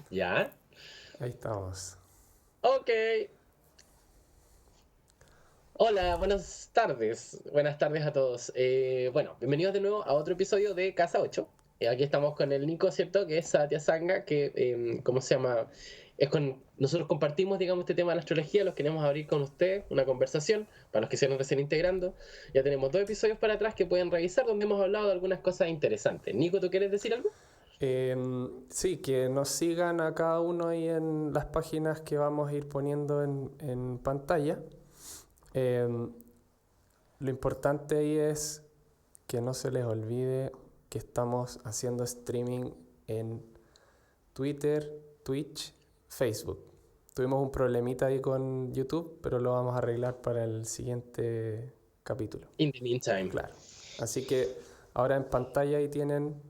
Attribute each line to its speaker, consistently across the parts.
Speaker 1: ¿Ya?
Speaker 2: Ahí estamos.
Speaker 1: Ok. Hola, buenas tardes. Buenas tardes a todos. Bueno, bienvenidos de nuevo a otro episodio de Casa 8. Aquí estamos con el Nico, ¿cierto? Que es Satya Sanga, que, ¿cómo se llama? Nosotros compartimos, digamos, este tema de la astrología, los queremos abrir con usted, una conversación, para los que se van recién integrando. Ya tenemos 2 episodios para atrás que pueden revisar, donde hemos hablado de algunas cosas interesantes. Nico, ¿tú quieres decir algo?
Speaker 2: Sí, que nos sigan a cada uno ahí en las páginas que vamos a ir poniendo en pantalla. Em, lo importante ahí es que no se les olvide que estamos haciendo streaming en Twitter, Twitch, Facebook. Tuvimos un problemita ahí con YouTube, pero lo vamos a arreglar para el siguiente capítulo.
Speaker 1: In the meantime.
Speaker 2: Claro. Así que ahora en pantalla ahí tienen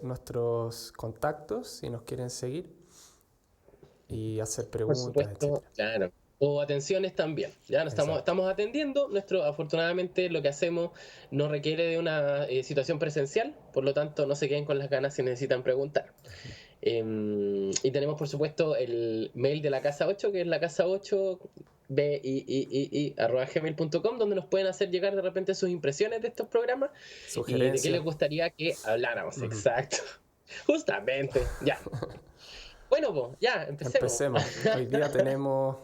Speaker 2: nuestros contactos si nos quieren seguir y hacer
Speaker 1: Por
Speaker 2: preguntas,
Speaker 1: supuesto,
Speaker 2: etcétera.
Speaker 1: claro. O atenciones también. Ya no
Speaker 2: Exacto.
Speaker 1: estamos atendiendo. Afortunadamente, lo que hacemos no requiere de una situación presencial, por lo tanto, no se queden con las ganas si necesitan preguntar. Y tenemos, por supuesto, el mail de la Casa 8, que es la casa 8 gmail.com, donde nos pueden hacer llegar de repente sus impresiones de estos programas y de qué
Speaker 2: Sugerencias.
Speaker 1: les gustaría que habláramos.
Speaker 2: Ujú.
Speaker 1: Exacto. Justamente. Ya. Bueno, pues, ya, empecemos.
Speaker 2: Empecemos. Hoy día tenemos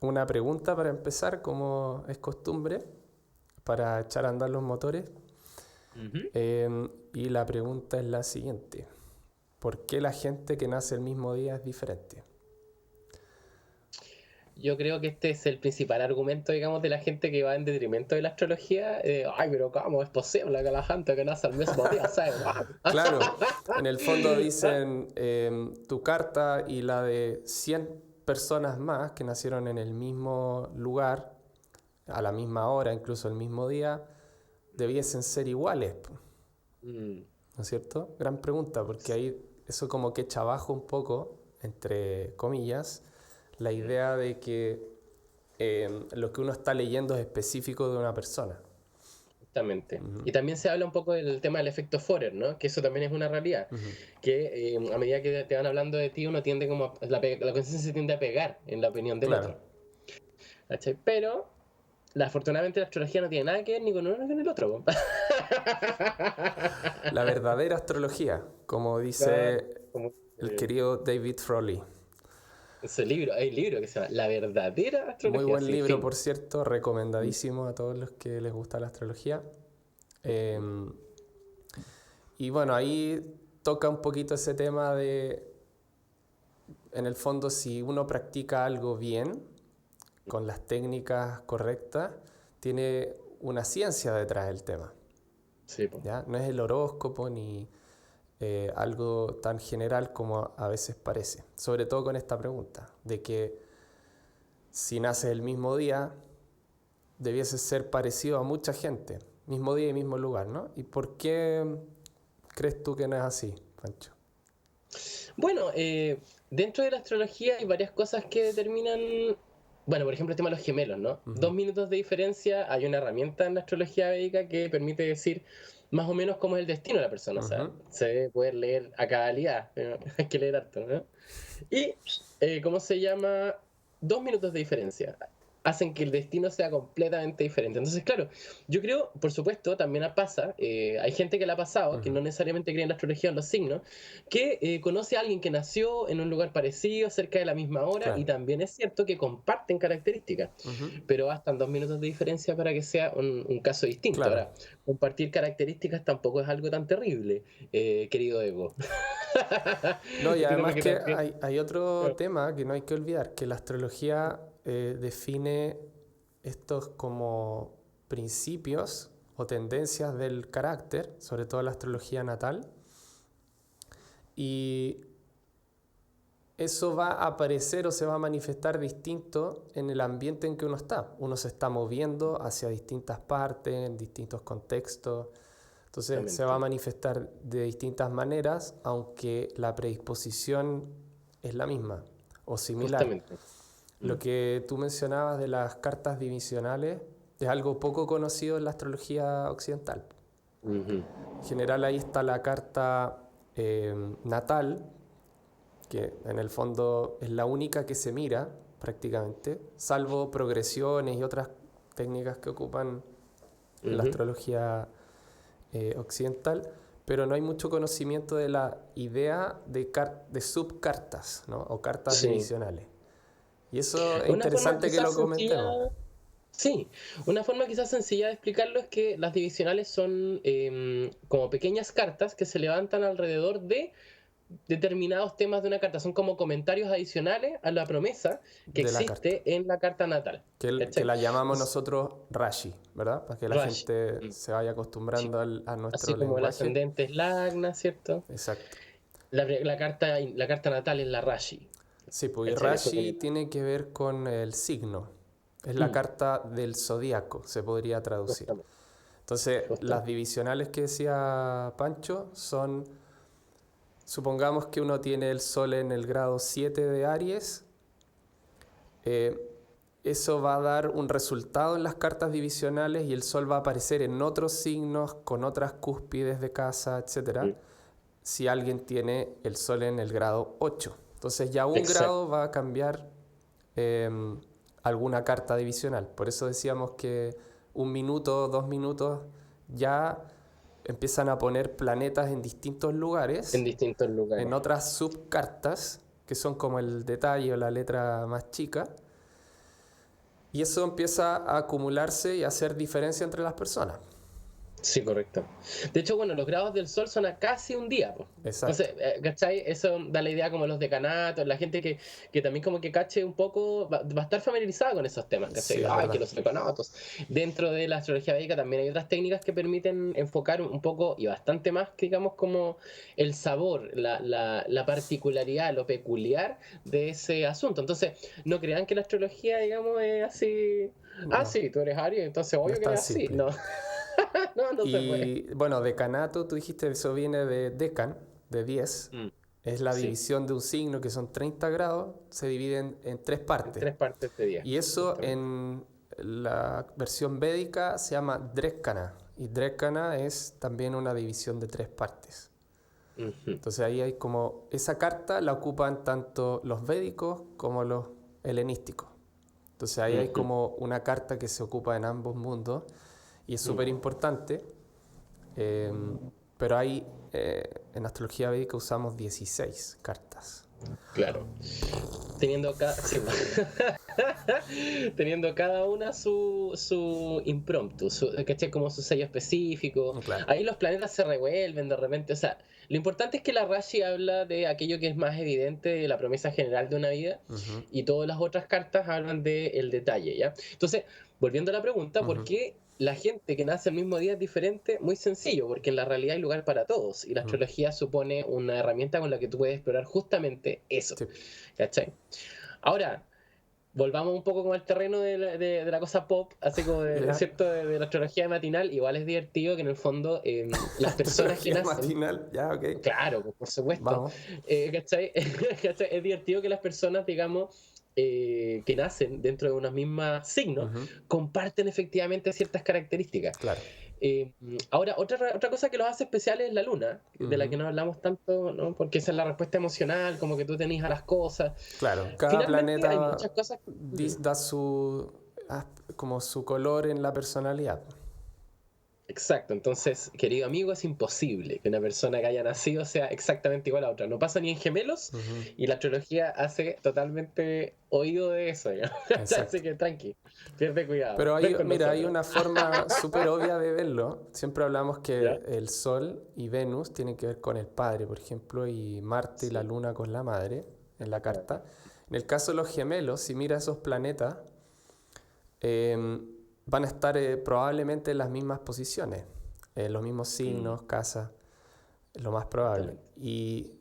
Speaker 2: una pregunta para empezar, como es costumbre, para echar a andar los motores.
Speaker 1: Ujú.
Speaker 2: Y la pregunta es la siguiente. ¿Por qué la gente que nace el mismo día es diferente?
Speaker 1: Yo creo que este es el principal argumento, digamos, de la gente que va en detrimento de la astrología. Ay, pero ¿cómo es posible que la gente que nace el mismo día sea igual?
Speaker 2: Claro, en el fondo dicen tu carta y la de 100 personas más que nacieron en el mismo lugar, a la misma hora, incluso el mismo día, debiesen ser iguales,
Speaker 1: Mm,
Speaker 2: ¿no es cierto? Gran pregunta, porque ahí eso como que echa abajo un poco, entre comillas, la
Speaker 1: mm,
Speaker 2: idea de que lo que uno está leyendo es específico de una persona.
Speaker 1: Justamente.
Speaker 2: Ujú,
Speaker 1: Y también se habla un poco del tema del efecto Forer, ¿no? Que eso también es una realidad.
Speaker 2: ujú.
Speaker 1: Que a medida que te van hablando de ti, uno tiende como. La conciencia se tiende a pegar en la opinión del
Speaker 2: Claro,
Speaker 1: otro. ¿Cachai? Pero, afortunadamente, la astrología no tiene nada que ver ni con uno ni con el otro. Po.
Speaker 2: la verdadera astrología, como
Speaker 1: Claro.
Speaker 2: dice
Speaker 1: Como,
Speaker 2: el querido David Frawley.
Speaker 1: ese libro, hay un libro que se llama La verdadera
Speaker 2: Muy
Speaker 1: astrología,
Speaker 2: buen
Speaker 1: sí,
Speaker 2: libro,
Speaker 1: fin.
Speaker 2: por cierto, recomendadísimo a todos los que les gusta la astrología. Eh, y bueno, ahí toca un poquito ese tema de, en el fondo, si uno practica algo bien, con las técnicas correctas, tiene una ciencia detrás del tema.
Speaker 1: Sí, po.
Speaker 2: ¿Ya? No es el horóscopo ni algo tan general como a veces parece. Sobre todo con esta pregunta, de que si naces el mismo día, debiese ser parecido a mucha gente, mismo día y mismo lugar, ¿no? ¿Y por qué crees tú que no es así, Pancho?
Speaker 1: Bueno, dentro de la astrología hay varias cosas que determinan, bueno, por ejemplo, el tema de los gemelos, ¿no?
Speaker 2: Ujú.
Speaker 1: 2 minutos de diferencia, hay una herramienta en la astrología védica que permite decir más o menos cómo es el destino de la persona, o sea,
Speaker 2: Ujú.
Speaker 1: se debe poder leer a cabalidad, pero hay que leer harto, ¿no? Y, ¿cómo se llama? 2 minutos de diferencia hacen que el destino sea completamente diferente. Entonces, claro, yo creo, por supuesto, también pasa, hay gente que le ha pasado, que
Speaker 2: Ujú.
Speaker 1: no necesariamente cree en la astrología o en los signos, que conoce a alguien que nació en un lugar parecido, cerca de la misma hora, y
Speaker 2: Claro.
Speaker 1: también es cierto que comparten características,
Speaker 2: Ujú.
Speaker 1: pero bastan 2 minutos de diferencia para que sea un caso distinto.
Speaker 2: Claro.
Speaker 1: Ahora, compartir características tampoco es algo tan terrible, querido Ego.
Speaker 2: No, y
Speaker 1: Entiéndeme
Speaker 2: además
Speaker 1: que
Speaker 2: que
Speaker 1: también.
Speaker 2: hay otro tema que no hay que olvidar, que la astrología define estos como principios o tendencias del carácter, sobre todo la astrología natal, y eso va a aparecer o se va a manifestar distinto en el ambiente en que uno está. Uno se está moviendo hacia distintas partes, en distintos contextos. Entonces se va a
Speaker 1: Justamente.
Speaker 2: manifestar de distintas maneras, aunque la predisposición es la misma o similar.
Speaker 1: Justamente.
Speaker 2: Lo
Speaker 1: Mm.
Speaker 2: que tú mencionabas de las cartas divisionales es algo poco conocido en la astrología occidental.
Speaker 1: Ujú.
Speaker 2: En general ahí está la carta natal, que en el fondo es la única que se mira prácticamente, salvo progresiones y otras técnicas que ocupan en la astrología occidental, pero no hay mucho conocimiento de la idea de subcartas, ¿no? O cartas
Speaker 1: Sí.
Speaker 2: divisionales. Y eso es
Speaker 1: Una forma
Speaker 2: interesante que
Speaker 1: quizás
Speaker 2: lo
Speaker 1: sencilla,
Speaker 2: comentemos.
Speaker 1: sí, una forma quizás sencilla de explicarlo es que las divisionales son como pequeñas cartas que se levantan alrededor de determinados temas de una carta. Son como comentarios adicionales a la promesa que
Speaker 2: De la carta,
Speaker 1: existe en la carta natal.
Speaker 2: que
Speaker 1: ¿Cachai?
Speaker 2: la llamamos
Speaker 1: Es
Speaker 2: nosotros Rashi, ¿verdad? Para que la
Speaker 1: Rashi.
Speaker 2: gente
Speaker 1: Mm,
Speaker 2: se vaya
Speaker 1: sí.
Speaker 2: acostumbrando a nuestro
Speaker 1: Así como el
Speaker 2: lenguaje.
Speaker 1: ascendente es Lagna, ¿cierto?
Speaker 2: Exacto.
Speaker 1: La carta natal es la Rashi.
Speaker 2: Sí, pues y
Speaker 1: ¿Cachai? Después
Speaker 2: Rashi
Speaker 1: viene
Speaker 2: tiene que ver con el signo. Es la
Speaker 1: Mm,
Speaker 2: carta del zodíaco, se podría traducir.
Speaker 1: justamente,
Speaker 2: Entonces, las
Speaker 1: justamente.
Speaker 2: divisionales que decía Pancho son, supongamos que uno tiene el Sol en el grado 7 de Aries, eh, eso va a dar un resultado en las cartas divisionales y el Sol va a aparecer en otros signos con otras cúspides de casa, etcétera,
Speaker 1: Mm,
Speaker 2: si alguien tiene el Sol en el grado 8. Entonces ya un
Speaker 1: exacto.
Speaker 2: grado va a cambiar eh, alguna carta divisional. Por eso decíamos que 1 minuto, 2 minutos ya empiezan a poner planetas en distintos
Speaker 1: En
Speaker 2: lugares,
Speaker 1: distintos
Speaker 2: en
Speaker 1: lugares.
Speaker 2: otras subcartas, que son como el detalle o la letra más chica, y eso empieza a acumularse y a hacer diferencia entre las personas.
Speaker 1: Sí, correcto. De hecho, bueno, los grados del sol son a casi un día, po.
Speaker 2: Exacto.
Speaker 1: Entonces, ¿cachai? Eso da la idea como los decanatos, la gente que también como que cache un poco, va a estar familiarizada con esos temas,
Speaker 2: Sí,
Speaker 1: ¿cachai?
Speaker 2: es
Speaker 1: Ay, que
Speaker 2: verdad.
Speaker 1: los decanatos. Dentro de la astrología védica también hay otras técnicas que permiten enfocar un poco y bastante más, que digamos, como el sabor, la particularidad, lo peculiar de ese asunto. Entonces, no crean que la astrología, digamos, es así. Ah,
Speaker 2: No,
Speaker 1: sí, tú eres Aries, entonces
Speaker 2: no
Speaker 1: obvio
Speaker 2: es
Speaker 1: que
Speaker 2: tan
Speaker 1: eres así.
Speaker 2: simple.
Speaker 1: No, no, no se puede.
Speaker 2: Y bueno, decanato, tú dijiste, eso viene de decan, de 10.
Speaker 1: Mm,
Speaker 2: Es la
Speaker 1: sí,
Speaker 2: división de un signo que son 30 grados, se dividen en tres
Speaker 1: en
Speaker 2: partes.
Speaker 1: tres partes de 10,
Speaker 2: Y eso
Speaker 1: justamente.
Speaker 2: en la versión védica se llama Drekana. Y Drekana es también una división de tres partes.
Speaker 1: Ujú,
Speaker 2: Entonces ahí hay como, esa carta la ocupan tanto los védicos como los helenísticos. Entonces ahí hay
Speaker 1: ujú,
Speaker 2: como una carta que se ocupa en ambos mundos y es súper
Speaker 1: mm,
Speaker 2: importante. eh, pero hay, en astrología védica usamos 16 cartas.
Speaker 1: claro. Teniendo cada, sí, teniendo cada una su impromptu, ¿cachai? Como su sello específico.
Speaker 2: Claro.
Speaker 1: Ahí los planetas se revuelven de repente. O sea, lo importante es que la Rashi habla de aquello que es más evidente de la promesa general de una vida
Speaker 2: Ujú,
Speaker 1: y todas las otras cartas hablan del detalle, ¿ya? Entonces, volviendo a la pregunta, ¿por
Speaker 2: ujú,
Speaker 1: qué la gente que nace el mismo día es diferente? Muy sencillo, porque en la realidad hay lugar para todos y la
Speaker 2: ujú.
Speaker 1: astrología supone una herramienta con la que tú puedes explorar justamente eso,
Speaker 2: Sí,
Speaker 1: ¿cachai? Ahora, volvamos un poco como al terreno de la cosa pop, así como
Speaker 2: ya.
Speaker 1: ¿cierto? De la astrología matinal. Igual es divertido que en el fondo las personas que
Speaker 2: Astrología
Speaker 1: nacen,
Speaker 2: matinal, ya, ok.
Speaker 1: claro, pues, por supuesto,
Speaker 2: Vamos.
Speaker 1: ¿cachai? ¿Cachai? Es divertido que las personas, digamos, que nacen dentro de unos mismos signos,
Speaker 2: Ujú,
Speaker 1: comparten efectivamente ciertas características.
Speaker 2: claro.
Speaker 1: Eh, Ahora, otra cosa que los hace especiales es la luna, de la
Speaker 2: Ujú,
Speaker 1: que no hablamos tanto, ¿no? Porque esa es la respuesta emocional, como que tú tenés a las cosas.
Speaker 2: claro. Cada
Speaker 1: Finalmente hay
Speaker 2: planeta
Speaker 1: muchas cosas.
Speaker 2: da su, como su color en la personalidad.
Speaker 1: Exacto, entonces, querido amigo, es imposible que una persona que haya nacido sea exactamente igual a otra. No pasa ni en gemelos
Speaker 2: Ujú,
Speaker 1: y la astrología hace totalmente oído de eso, ¿ya? Así
Speaker 2: exacto.
Speaker 1: que tranqui, pierde cuidado,
Speaker 2: Pero
Speaker 1: ven
Speaker 2: hay,
Speaker 1: con
Speaker 2: mira, hay
Speaker 1: nosotros.
Speaker 2: una forma súper obvia de verlo. Siempre hablamos
Speaker 1: ¿Ya?
Speaker 2: que el Sol y Venus tienen que ver con el padre, por ejemplo, y Marte y la
Speaker 1: Sí,
Speaker 2: Luna con la madre en la
Speaker 1: claro.
Speaker 2: carta. En el caso de los gemelos, si mira esos planetas, eh, van a estar probablemente en las mismas posiciones, en los mismos
Speaker 1: Mm,
Speaker 2: signos, casas, lo más probable.
Speaker 1: justamente.
Speaker 2: Y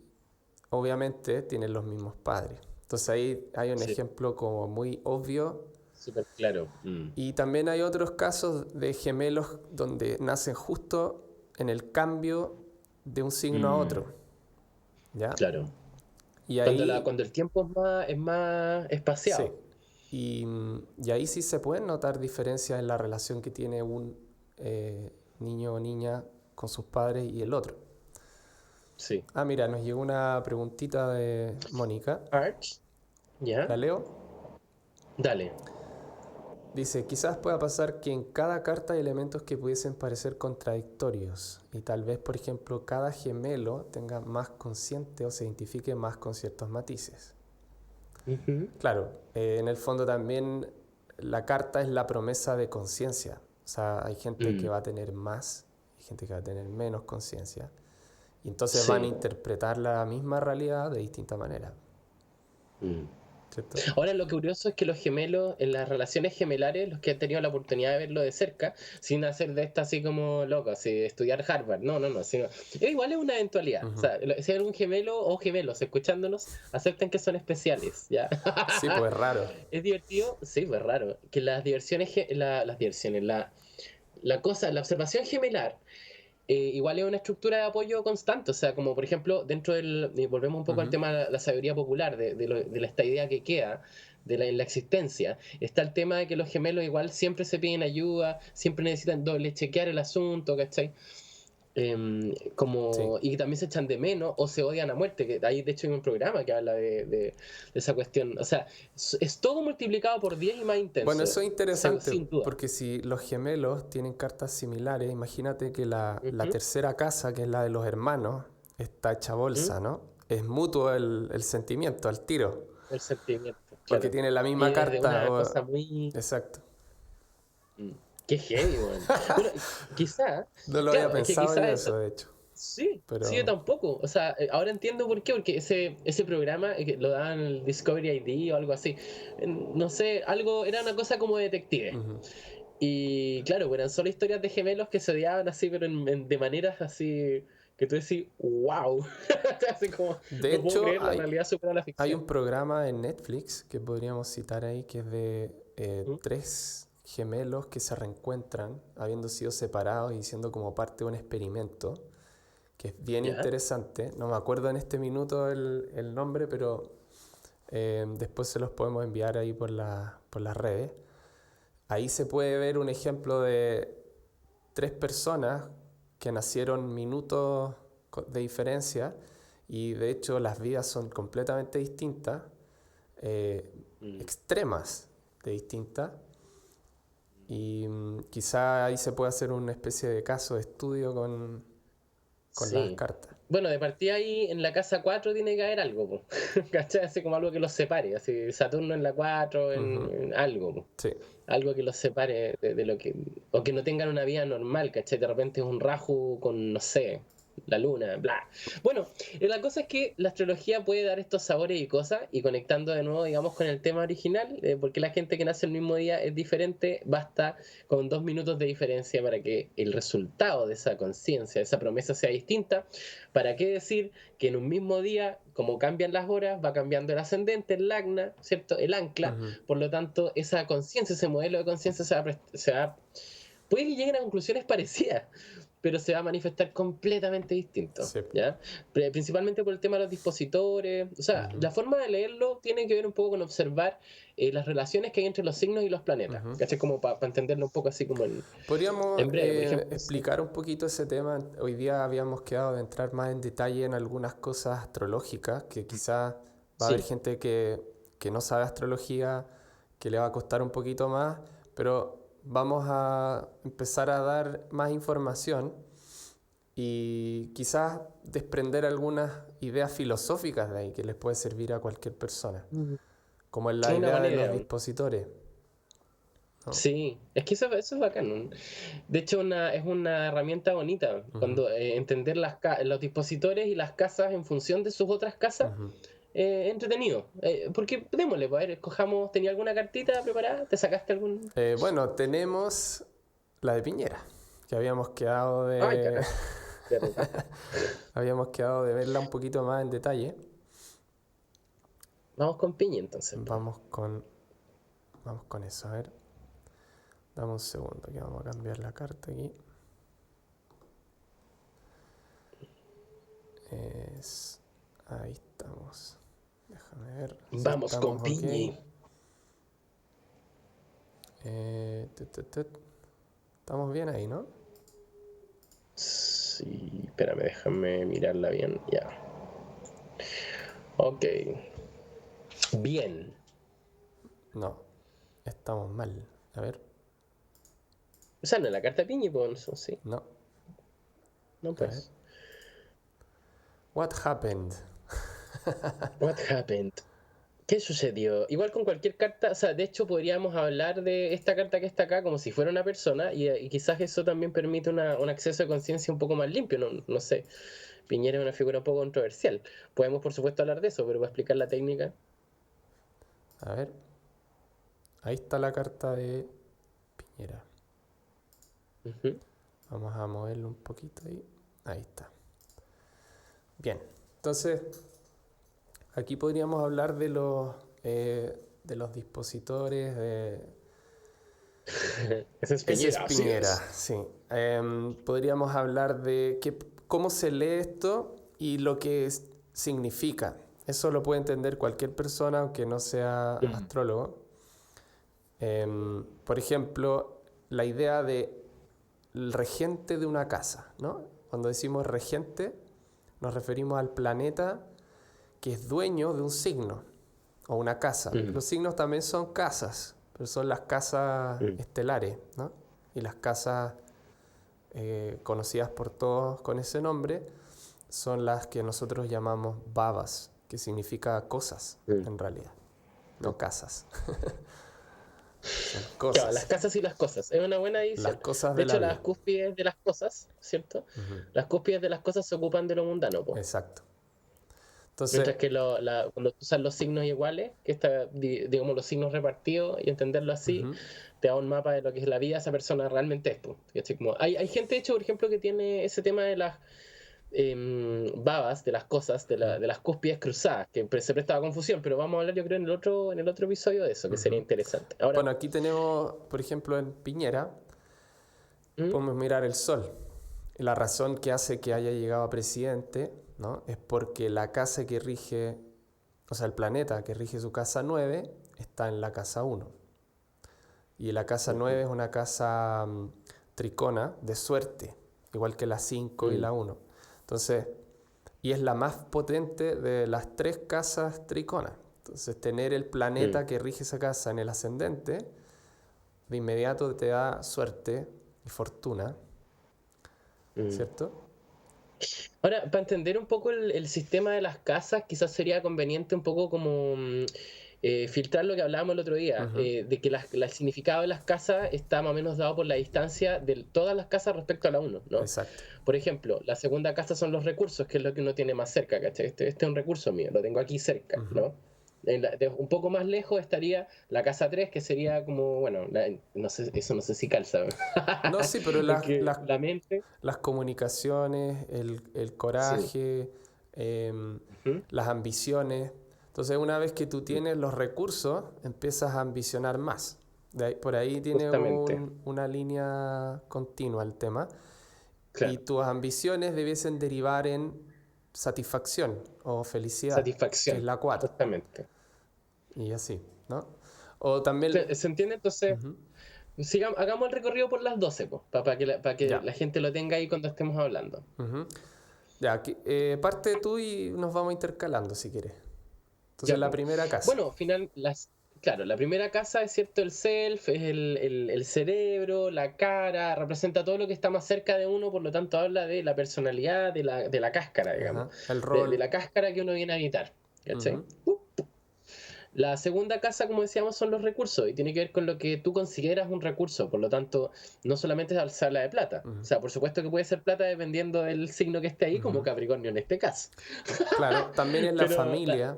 Speaker 2: obviamente tienen los mismos padres. Entonces ahí hay un
Speaker 1: Sí,
Speaker 2: ejemplo como muy obvio.
Speaker 1: súper claro. Mm,
Speaker 2: Y también hay otros casos de gemelos donde nacen justo en el cambio de un signo a
Speaker 1: mm,
Speaker 2: otro, ¿ya?
Speaker 1: claro.
Speaker 2: Y
Speaker 1: Cuando,
Speaker 2: ahí,
Speaker 1: cuando el tiempo es más
Speaker 2: sí,
Speaker 1: espaciado.
Speaker 2: y ahí sí se pueden notar diferencias en la relación que tiene un niño o niña con sus padres y el otro.
Speaker 1: Sí.
Speaker 2: Ah, mira, nos llegó una preguntita de Mónica.
Speaker 1: Arch, ¿ya?
Speaker 2: ¿La leo?
Speaker 1: Dale.
Speaker 2: Dice, quizás pueda pasar que en cada carta hay elementos que pudiesen parecer contradictorios y tal vez, por ejemplo, cada gemelo tenga más consciente o se identifique más con ciertos matices.
Speaker 1: Ujú.
Speaker 2: Claro, en el fondo también la carta es la promesa de conciencia. O sea, hay gente que
Speaker 1: Mm,
Speaker 2: va a tener más, hay gente que va a tener menos conciencia. Y entonces van a
Speaker 1: sí.
Speaker 2: interpretar la misma realidad de distinta manera,
Speaker 1: Mm.
Speaker 2: ¿cierto?
Speaker 1: Ahora lo curioso es que los gemelos, en las relaciones gemelares, los que han tenido la oportunidad de verlo de cerca, sin hacer de esta así como loco, así estudiar Harvard, no, no, no, sino, igual es una eventualidad. O
Speaker 2: Ujú.
Speaker 1: sea, si hay algún gemelo o gemelos escuchándonos, acepten que son especiales, ¿ya?
Speaker 2: Sí, pues raro.
Speaker 1: Es divertido, sí, pues raro, que las diversiones, las diversiones, la observación gemelar igual es una estructura de apoyo constante, o sea, como por ejemplo, dentro del, y volvemos un poco al
Speaker 2: Ujú.
Speaker 1: tema de la sabiduría popular, de esta idea que queda en la existencia, está el tema de que los gemelos igual siempre se piden ayuda, siempre necesitan doble chequear el asunto, ¿cachai?
Speaker 2: Sí.
Speaker 1: Y también se echan de menos o se odian a muerte, que ahí de hecho hay un programa que habla de esa cuestión, o sea, es todo multiplicado por 10 y más
Speaker 2: Bueno,
Speaker 1: intenso,
Speaker 2: eso es interesante,
Speaker 1: sin duda.
Speaker 2: porque si los gemelos tienen cartas similares, imagínate que la
Speaker 1: Ujú,
Speaker 2: tercera casa, que es la de los hermanos, está hecha
Speaker 1: ujú.
Speaker 2: bolsa, ¿no? Es mutuo el sentimiento, al tiro,
Speaker 1: El sentimiento,
Speaker 2: porque
Speaker 1: claro.
Speaker 2: tiene la misma
Speaker 1: Viene desde
Speaker 2: carta.
Speaker 1: una cosa muy...
Speaker 2: Exacto.
Speaker 1: mm, Qué heavy, weón. Bueno, quizá,
Speaker 2: No lo había
Speaker 1: claro, es que
Speaker 2: pensado en
Speaker 1: quizá
Speaker 2: eso, de hecho,
Speaker 1: sí, sí, yo
Speaker 2: pero...
Speaker 1: tampoco. O sea, ahora entiendo por qué, porque ese programa que lo daban en el Discovery ID o algo así, no sé, algo, era una cosa como detective.
Speaker 2: Ujú.
Speaker 1: Y claro, eran solo historias de gemelos que se odiaban así, pero de maneras así que tú decís, wow. Así como,
Speaker 2: De
Speaker 1: no puedo
Speaker 2: hecho,
Speaker 1: creer, la realidad supera la
Speaker 2: hay
Speaker 1: ficción.
Speaker 2: un programa en Netflix que podríamos citar ahí, que es de
Speaker 1: ¿Mm?
Speaker 2: tres gemelos que se reencuentran, habiendo sido separados y siendo como parte de un experimento, que es bien
Speaker 1: ¿Ya?
Speaker 2: interesante. No me acuerdo en este minuto el nombre, pero después se los podemos enviar ahí por las redes. Ahí se puede ver un ejemplo de tres personas que nacieron minutos de diferencia y de hecho las vidas son completamente distintas, eh,
Speaker 1: Mm.
Speaker 2: extremas de distintas, y quizá ahí se puede hacer una especie de caso de estudio con las
Speaker 1: Sí.
Speaker 2: cartas.
Speaker 1: Bueno, de partida ahí en la casa 4 tiene que haber algo, po. ¿Cachai? Así como algo que los separe, así Saturno en la 4
Speaker 2: Ujú.
Speaker 1: en algo, po.
Speaker 2: Sí.
Speaker 1: Algo que los separe de lo que... O que no tengan una vida normal, ¿cachai? De repente es un Raju con, no sé, la luna, bla. Bueno, la cosa es que la astrología puede dar estos sabores y cosas, y conectando de nuevo, digamos, con el tema original, porque la gente que nace el mismo día es diferente, basta con 2 minutos de diferencia para que el resultado de esa conciencia, de esa promesa sea distinta. ¿Para qué decir que en un mismo día, como cambian las horas, va cambiando el ascendente, el lagna, ¿cierto? El ancla,
Speaker 2: Ujú.
Speaker 1: por lo tanto, esa conciencia, ese modelo de conciencia puede que lleguen a conclusiones parecidas, pero se va a manifestar completamente distinto,
Speaker 2: Sí.
Speaker 1: ¿ya? Principalmente por el tema de los dispositores, o sea,
Speaker 2: Ujú.
Speaker 1: la forma de leerlo tiene que ver un poco con observar las relaciones que hay entre los signos y los planetas,
Speaker 2: Ujú.
Speaker 1: ¿cachai? Como para entenderlo un poco así como
Speaker 2: Podríamos
Speaker 1: en breve, por ejemplo, sí.
Speaker 2: explicar un poquito ese tema. Hoy día habíamos quedado de entrar más en detalle en algunas cosas astrológicas, que quizás va a haber
Speaker 1: Sí.
Speaker 2: gente que no sabe astrología, que le va a costar un poquito más, pero vamos a empezar a dar más información y quizás desprender algunas ideas filosóficas de ahí que les puede servir a cualquier persona,
Speaker 1: Mm.
Speaker 2: como en
Speaker 1: Es
Speaker 2: la
Speaker 1: una
Speaker 2: idea
Speaker 1: buena
Speaker 2: de los
Speaker 1: idea, ¿no?
Speaker 2: dispositores, ¿no?
Speaker 1: Sí, es que eso es bacán, ¿no? De hecho, es una herramienta bonita
Speaker 2: Ujú.
Speaker 1: cuando entender los dispositores y las casas en función de sus otras casas,
Speaker 2: Ujú.
Speaker 1: entretenido. Porque démosle, pues, a ver, escojamos, ¿tenía alguna cartita preparada? ¿Te sacaste algún...?
Speaker 2: Bueno, tenemos la de Piñera, que
Speaker 1: Ay, caray, qué rico.
Speaker 2: habíamos quedado de verla un poquito más en detalle.
Speaker 1: Vamos con piña entonces, pues.
Speaker 2: Vamos con, vamos con eso. A ver, dame un segundo que vamos a cambiar la carta aquí. Es, ahí estamos. Déjame ver si
Speaker 1: Vamos con
Speaker 2: estamos ok.
Speaker 1: piña.
Speaker 2: Estamos bien ahí, ¿no?
Speaker 1: y espérame, déjame mirarla bien. Ya. Ok. Bien.
Speaker 2: No, estamos mal. A ver,
Speaker 1: O sea, no es la carta piñi, pues, sí.
Speaker 2: no.
Speaker 1: No,
Speaker 2: A ver.
Speaker 1: pues.
Speaker 2: What happened?
Speaker 1: What happened? ¿Qué sucedió? Igual con cualquier carta, o sea, de hecho podríamos hablar de esta carta que está acá como si fuera una persona y quizás eso también permite un acceso de conciencia un poco más limpio, no sé. Piñera es una figura un poco controversial. Podemos, por supuesto, hablar de eso, pero para explicar la técnica.
Speaker 2: A ver. Ahí está la carta de Piñera.
Speaker 1: Ujú.
Speaker 2: Vamos a moverlo un poquito ahí. Ahí está. Bien. Entonces, aquí podríamos hablar de los dispositores de...
Speaker 1: Esa es
Speaker 2: Ese es
Speaker 1: Piñera, así
Speaker 2: Piñera,
Speaker 1: es.
Speaker 2: sí. Podríamos hablar de cómo se lee esto y lo que significa. Eso lo puede entender cualquier persona, aunque no sea
Speaker 1: Mm.
Speaker 2: astrólogo. Por ejemplo, la idea de el regente de una casa, ¿no? Cuando decimos regente, nos referimos al planeta que es dueño de un signo o una casa.
Speaker 1: Mm.
Speaker 2: Los signos también son casas, pero son las casas
Speaker 1: Mm.
Speaker 2: estelares, ¿no? Y las casas conocidas por todos con ese nombre son las que nosotros llamamos babas, que significa cosas
Speaker 1: Mm.
Speaker 2: en realidad,
Speaker 1: Mm.
Speaker 2: no casas, son
Speaker 1: Claro, las
Speaker 2: cosas,
Speaker 1: casas y las cosas. Es una buena
Speaker 2: las
Speaker 1: división.
Speaker 2: cosas
Speaker 1: De
Speaker 2: de la
Speaker 1: hecho,
Speaker 2: vida.
Speaker 1: las cúspides de las cosas, ¿cierto?
Speaker 2: Ujú.
Speaker 1: Las cúspides de las cosas se ocupan de lo mundano, pues.
Speaker 2: Exacto. Entonces,
Speaker 1: Mientras que cuando tú usas los signos iguales, que está, digamos, los signos repartidos y entenderlo así,
Speaker 2: ujú,
Speaker 1: te da un mapa de lo que es la vida esa persona realmente es. Po. ¿Cachai? Como, hay gente, de hecho, por ejemplo, que tiene ese tema de las babas, de las cosas,
Speaker 2: ujú,
Speaker 1: de las cúspides cruzadas, que se prestaba confusión, pero vamos a hablar, yo creo, en el otro episodio de eso, que sería
Speaker 2: ujú.
Speaker 1: interesante. Ahora,
Speaker 2: Bueno, aquí tenemos, por ejemplo, en Piñera,
Speaker 1: ¿mm?
Speaker 2: podemos mirar el Sol. La razón que hace que haya llegado a presidente, ¿no? Es porque la casa que rige, o sea, el planeta que rige su casa 9 está en la casa 1. Y la casa 9
Speaker 1: Ujú.
Speaker 2: es una casa tricona de suerte, igual que la 5 y
Speaker 1: Mm.
Speaker 2: la 1. Entonces, y es la más potente de las tres casas triconas. Entonces, tener el
Speaker 1: Mm.
Speaker 2: planeta que rige esa casa en el ascendente, de inmediato te da suerte y fortuna,
Speaker 1: Mm.
Speaker 2: ¿cierto?
Speaker 1: Ahora, para entender un poco el sistema de las casas, quizás sería conveniente un poco como filtrar lo que hablábamos el otro día,
Speaker 2: Ujú,
Speaker 1: de que el significado de las casas está más o menos dado por la distancia de todas las casas respecto a la uno, ¿no?
Speaker 2: exacto.
Speaker 1: Por ejemplo, la segunda casa son los recursos, que es lo que uno tiene más cerca, ¿cachai? Este es un recurso mío, lo tengo aquí cerca,
Speaker 2: Ujú.
Speaker 1: ¿no? Un poco más lejos estaría la casa 3 que sería como, bueno, no sé, eso no sé si calza,
Speaker 2: No, sí, pero
Speaker 1: porque la mente,
Speaker 2: las comunicaciones, el
Speaker 1: sí.
Speaker 2: coraje, em,
Speaker 1: Ujú.
Speaker 2: las ambiciones. Entonces, una vez que tú tienes los recursos, empiezas a ambicionar más. Por ahí tiene
Speaker 1: Justamente,
Speaker 2: una línea continua el tema. Y
Speaker 1: claro.
Speaker 2: tus ambiciones debiesen derivar en satisfacción o felicidad, que es
Speaker 1: Satisfacción,
Speaker 2: la 4.
Speaker 1: justamente.
Speaker 2: Y así, ¿no? O también...
Speaker 1: ¿Se entiende? Entonces,
Speaker 2: Ujú.
Speaker 1: hagamos el recorrido por las 12 para que
Speaker 2: Ya.
Speaker 1: la gente lo tenga ahí cuando estemos hablando.
Speaker 2: Ujú. Ya, parte tú y nos vamos intercalando si quieres. Entonces,
Speaker 1: Ya,
Speaker 2: la
Speaker 1: pues.
Speaker 2: primera casa.
Speaker 1: Bueno, claro, la primera casa es cierto, el self, es el cerebro, la cara, representa todo lo que está más cerca de uno, por lo tanto habla de la personalidad, de la cáscara, digamos,
Speaker 2: Ajá. El
Speaker 1: de
Speaker 2: rol.
Speaker 1: la cáscara que uno viene a habitar. ¿Cachai?
Speaker 2: Ujú,
Speaker 1: La segunda casa, como decíamos, son los recursos y tiene que ver con lo que tú consideras un recurso. Por lo tanto, no solamente se habla de plata. O
Speaker 2: ujú,
Speaker 1: sea, por supuesto que puede ser plata dependiendo del signo que esté ahí, como
Speaker 2: ujú.
Speaker 1: Capricornio en este caso.
Speaker 2: Claro, también en la
Speaker 1: Pero
Speaker 2: familia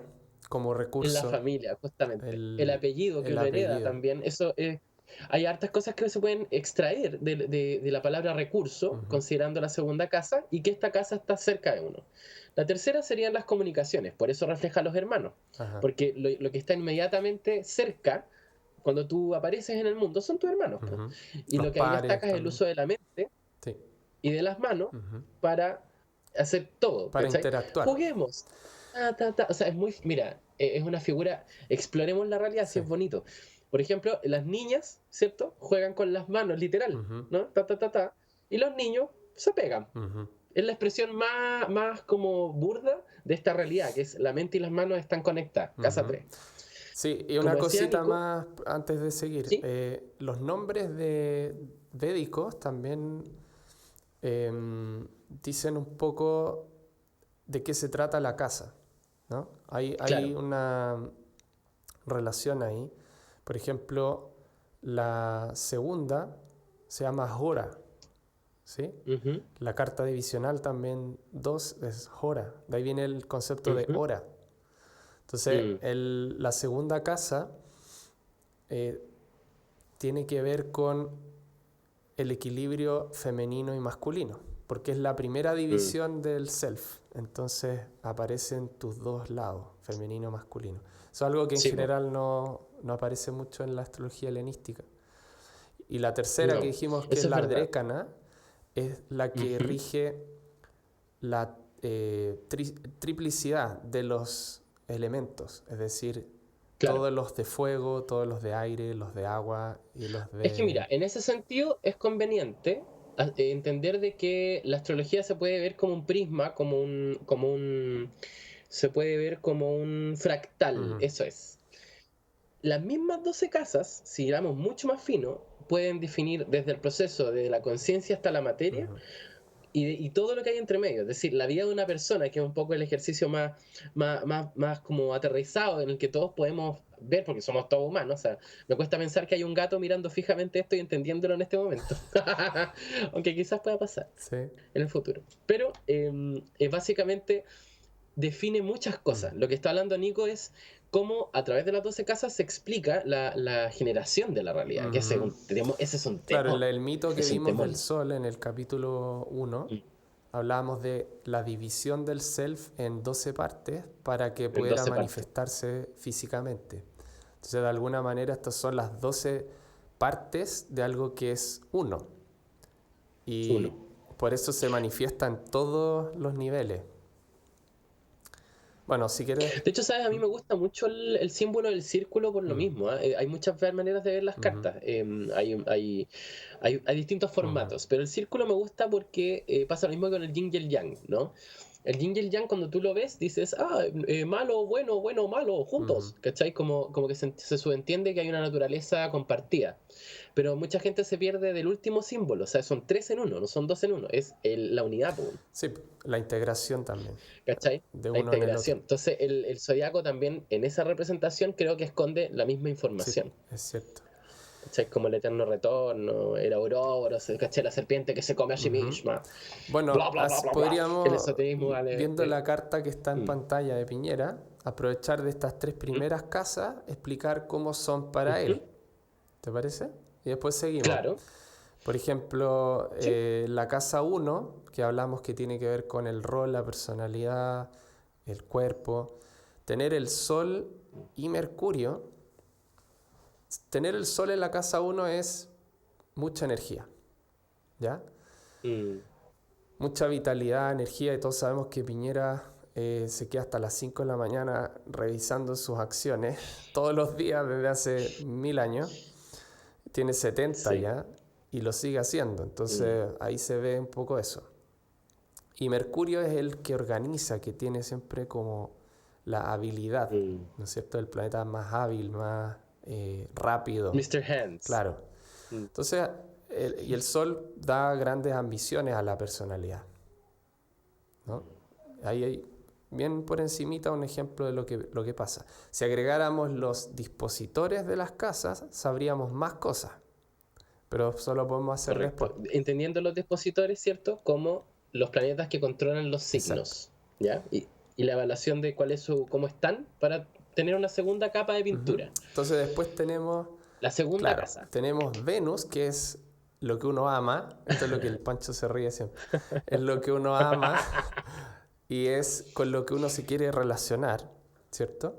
Speaker 2: como
Speaker 1: en la
Speaker 2: recurso,
Speaker 1: familia, justamente. El
Speaker 2: el,
Speaker 1: apellido que
Speaker 2: el
Speaker 1: uno hereda
Speaker 2: apellido.
Speaker 1: también. Hay hartas cosas que se pueden extraer de la palabra recurso,
Speaker 2: Ujú,
Speaker 1: considerando la segunda casa, y que esta casa está cerca de uno. La tercera serían las comunicaciones, por eso refleja a los hermanos,
Speaker 2: ajá,
Speaker 1: porque lo que está inmediatamente cerca, cuando tú apareces en el mundo, son tus hermanos. Po.
Speaker 2: ujú.
Speaker 1: Y
Speaker 2: Los
Speaker 1: lo que ahí
Speaker 2: pares
Speaker 1: destaca es el
Speaker 2: también.
Speaker 1: uso de la mente
Speaker 2: Sí.
Speaker 1: y de las manos
Speaker 2: Ujú.
Speaker 1: para hacer todo,
Speaker 2: Para
Speaker 1: ¿cachai?
Speaker 2: interactuar.
Speaker 1: Juguemos. Ta, ta, ta. O sea, mira, es una figura, exploremos la realidad, si
Speaker 2: Sí.
Speaker 1: es bonito. Por ejemplo, las niñas, ¿cierto? Juegan con las manos, literal,
Speaker 2: Ujú,
Speaker 1: ¿no? Ta, ta, ta, ta. Y los niños se pegan.
Speaker 2: ujú.
Speaker 1: Es la expresión más como burda de esta realidad, que es la mente y las manos están conectadas. Casa
Speaker 2: Ujú.
Speaker 1: 3.
Speaker 2: Sí, y una
Speaker 1: Como decía
Speaker 2: cosita
Speaker 1: Nico,
Speaker 2: más antes de seguir.
Speaker 1: ¿sí?
Speaker 2: Los nombres de védicos también dicen un poco de qué se trata la casa, ¿no? Hay
Speaker 1: Claro.
Speaker 2: una relación ahí. Por ejemplo, la segunda se llama Hora, ¿sí?
Speaker 1: Ujú,
Speaker 2: La carta divisional también 2 es Hora. De ahí viene el concepto de
Speaker 1: ujú,
Speaker 2: hora. Entonces,
Speaker 1: mm,
Speaker 2: la segunda casa eh, tiene que ver con el equilibrio femenino y masculino, porque es la primera
Speaker 1: mm.
Speaker 2: división del self. Entonces aparecen tus dos lados, femenino y masculino. Eso es algo que en
Speaker 1: Sí, po.
Speaker 2: general no aparece mucho en la astrología helenística. Y la tercera que
Speaker 1: No,
Speaker 2: dijimos que es
Speaker 1: eso es
Speaker 2: la
Speaker 1: verdad.
Speaker 2: drécana, es la que
Speaker 1: Ujú,
Speaker 2: rige la triplicidad de los elementos, es decir,
Speaker 1: claro.
Speaker 2: todos los de fuego, todos los de aire, los de agua y los
Speaker 1: Es que
Speaker 2: de...
Speaker 1: mira, en ese sentido es conveniente entender de que la astrología se puede ver como un prisma, se puede ver como un fractal,
Speaker 2: Ujú,
Speaker 1: eso es. Las mismas 12 casas, si miramos mucho más fino, pueden definir desde el proceso de la conciencia hasta la materia
Speaker 2: ujú.
Speaker 1: y todo lo que hay entre medio. Es decir, la vida de una persona, que es un poco el ejercicio más como aterrizado, en el que todos podemos ver, porque somos todos humanos. O sea, me cuesta pensar que hay un gato mirando fijamente esto y entendiéndolo en este momento. Aunque quizás pueda pasar
Speaker 2: Sí.
Speaker 1: en el futuro. Pero básicamente define muchas
Speaker 2: Mm.
Speaker 1: cosas. Lo que está hablando Nico es cómo a través de las 12 casas se explica la generación de la realidad, que
Speaker 2: Ujú.
Speaker 1: ese es un
Speaker 2: Claro,
Speaker 1: temón.
Speaker 2: el mito que
Speaker 1: Es un
Speaker 2: vimos del
Speaker 1: temón.
Speaker 2: sol en el capítulo 1,
Speaker 1: Mm,
Speaker 2: hablábamos de la división del self en 12 partes para que
Speaker 1: En
Speaker 2: pudiera
Speaker 1: 12 partes.
Speaker 2: manifestarse físicamente. Entonces, de alguna manera, estas son las 12 partes de algo que es uno. Y
Speaker 1: Uno.
Speaker 2: por eso se manifiesta en todos los niveles. Bueno, si quieres...
Speaker 1: De hecho, ¿sabes? A mí me gusta mucho el símbolo del círculo por lo
Speaker 2: Mm,
Speaker 1: mismo. Hay muchas maneras de ver las
Speaker 2: ujú,
Speaker 1: cartas. Hay distintos
Speaker 2: ujú,
Speaker 1: formatos, pero el círculo me gusta porque pasa lo mismo con el yin y el yang, ¿no? El yin y el yang, cuando tú lo ves, dices, malo, bueno, bueno, malo,
Speaker 2: ujú.
Speaker 1: juntos, ¿cachai? Como que se subentiende que hay una naturaleza compartida. Pero mucha gente se pierde del último símbolo, o sea, son tres en uno, no son dos en uno, es la unidad, po,
Speaker 2: Sí, la integración también,
Speaker 1: ¿cachai?
Speaker 2: de
Speaker 1: La
Speaker 2: uno en el otro.
Speaker 1: integración. Entonces, el zodiaco también, en esa representación, creo que esconde la misma
Speaker 2: Sí,
Speaker 1: información.
Speaker 2: es cierto.
Speaker 1: ¿Cachai? Como el eterno retorno, el Ouroboros, ¿cachai? La serpiente que se come a sí
Speaker 2: Ujú.
Speaker 1: misma,
Speaker 2: Bueno,
Speaker 1: bla, bla, bla, bla, bla. El
Speaker 2: podríamos,
Speaker 1: esoterismo vale.
Speaker 2: viendo la carta que está en
Speaker 1: Mm,
Speaker 2: pantalla de Piñera, aprovechar de estas tres
Speaker 1: mm,
Speaker 2: primeras casas, explicar cómo son para
Speaker 1: ujú.
Speaker 2: él. ¿Te parece? Y después seguimos.
Speaker 1: Claro,
Speaker 2: Por ejemplo,
Speaker 1: sí.
Speaker 2: la casa uno que hablamos que tiene que ver con el rol, la personalidad, el cuerpo. Tener el Sol y Mercurio. Tener el Sol en la casa uno es mucha energía, ¿ya?
Speaker 1: Mm,
Speaker 2: Mucha vitalidad, energía, y todos sabemos que Piñera se queda hasta las 5 de la mañana revisando sus acciones todos los días desde hace 1000 años. Tiene 70
Speaker 1: sí.
Speaker 2: ya y lo sigue haciendo.
Speaker 1: Mm,
Speaker 2: Entonces ahí se ve un poco eso. Y Mercurio es el que organiza, que tiene siempre como la habilidad,
Speaker 1: mm.
Speaker 2: ¿no es cierto? El planeta más hábil, más rápido,
Speaker 1: Mr. Hands.
Speaker 2: claro.
Speaker 1: Mm,
Speaker 2: Entonces, y el Sol da grandes ambiciones a la personalidad, ¿no? Ahí hay bien por encimita un ejemplo de lo que pasa. Si agregáramos los dispositores de las casas, sabríamos más cosas, pero solo podemos hacer después.
Speaker 1: correcto. Entendiendo los dispositores, ¿cierto? Como los planetas que controlan los
Speaker 2: Exacto.
Speaker 1: signos, ¿ya? Y la evaluación de cómo están para tener una segunda capa de
Speaker 2: Ujú.
Speaker 1: pintura.
Speaker 2: Entonces después tenemos,
Speaker 1: La segunda
Speaker 2: claro,
Speaker 1: casa.
Speaker 2: tenemos Venus, que es lo que uno ama. Esto es lo que el Pancho se ríe siempre. Es lo que uno ama y es con lo que uno se quiere relacionar, ¿cierto?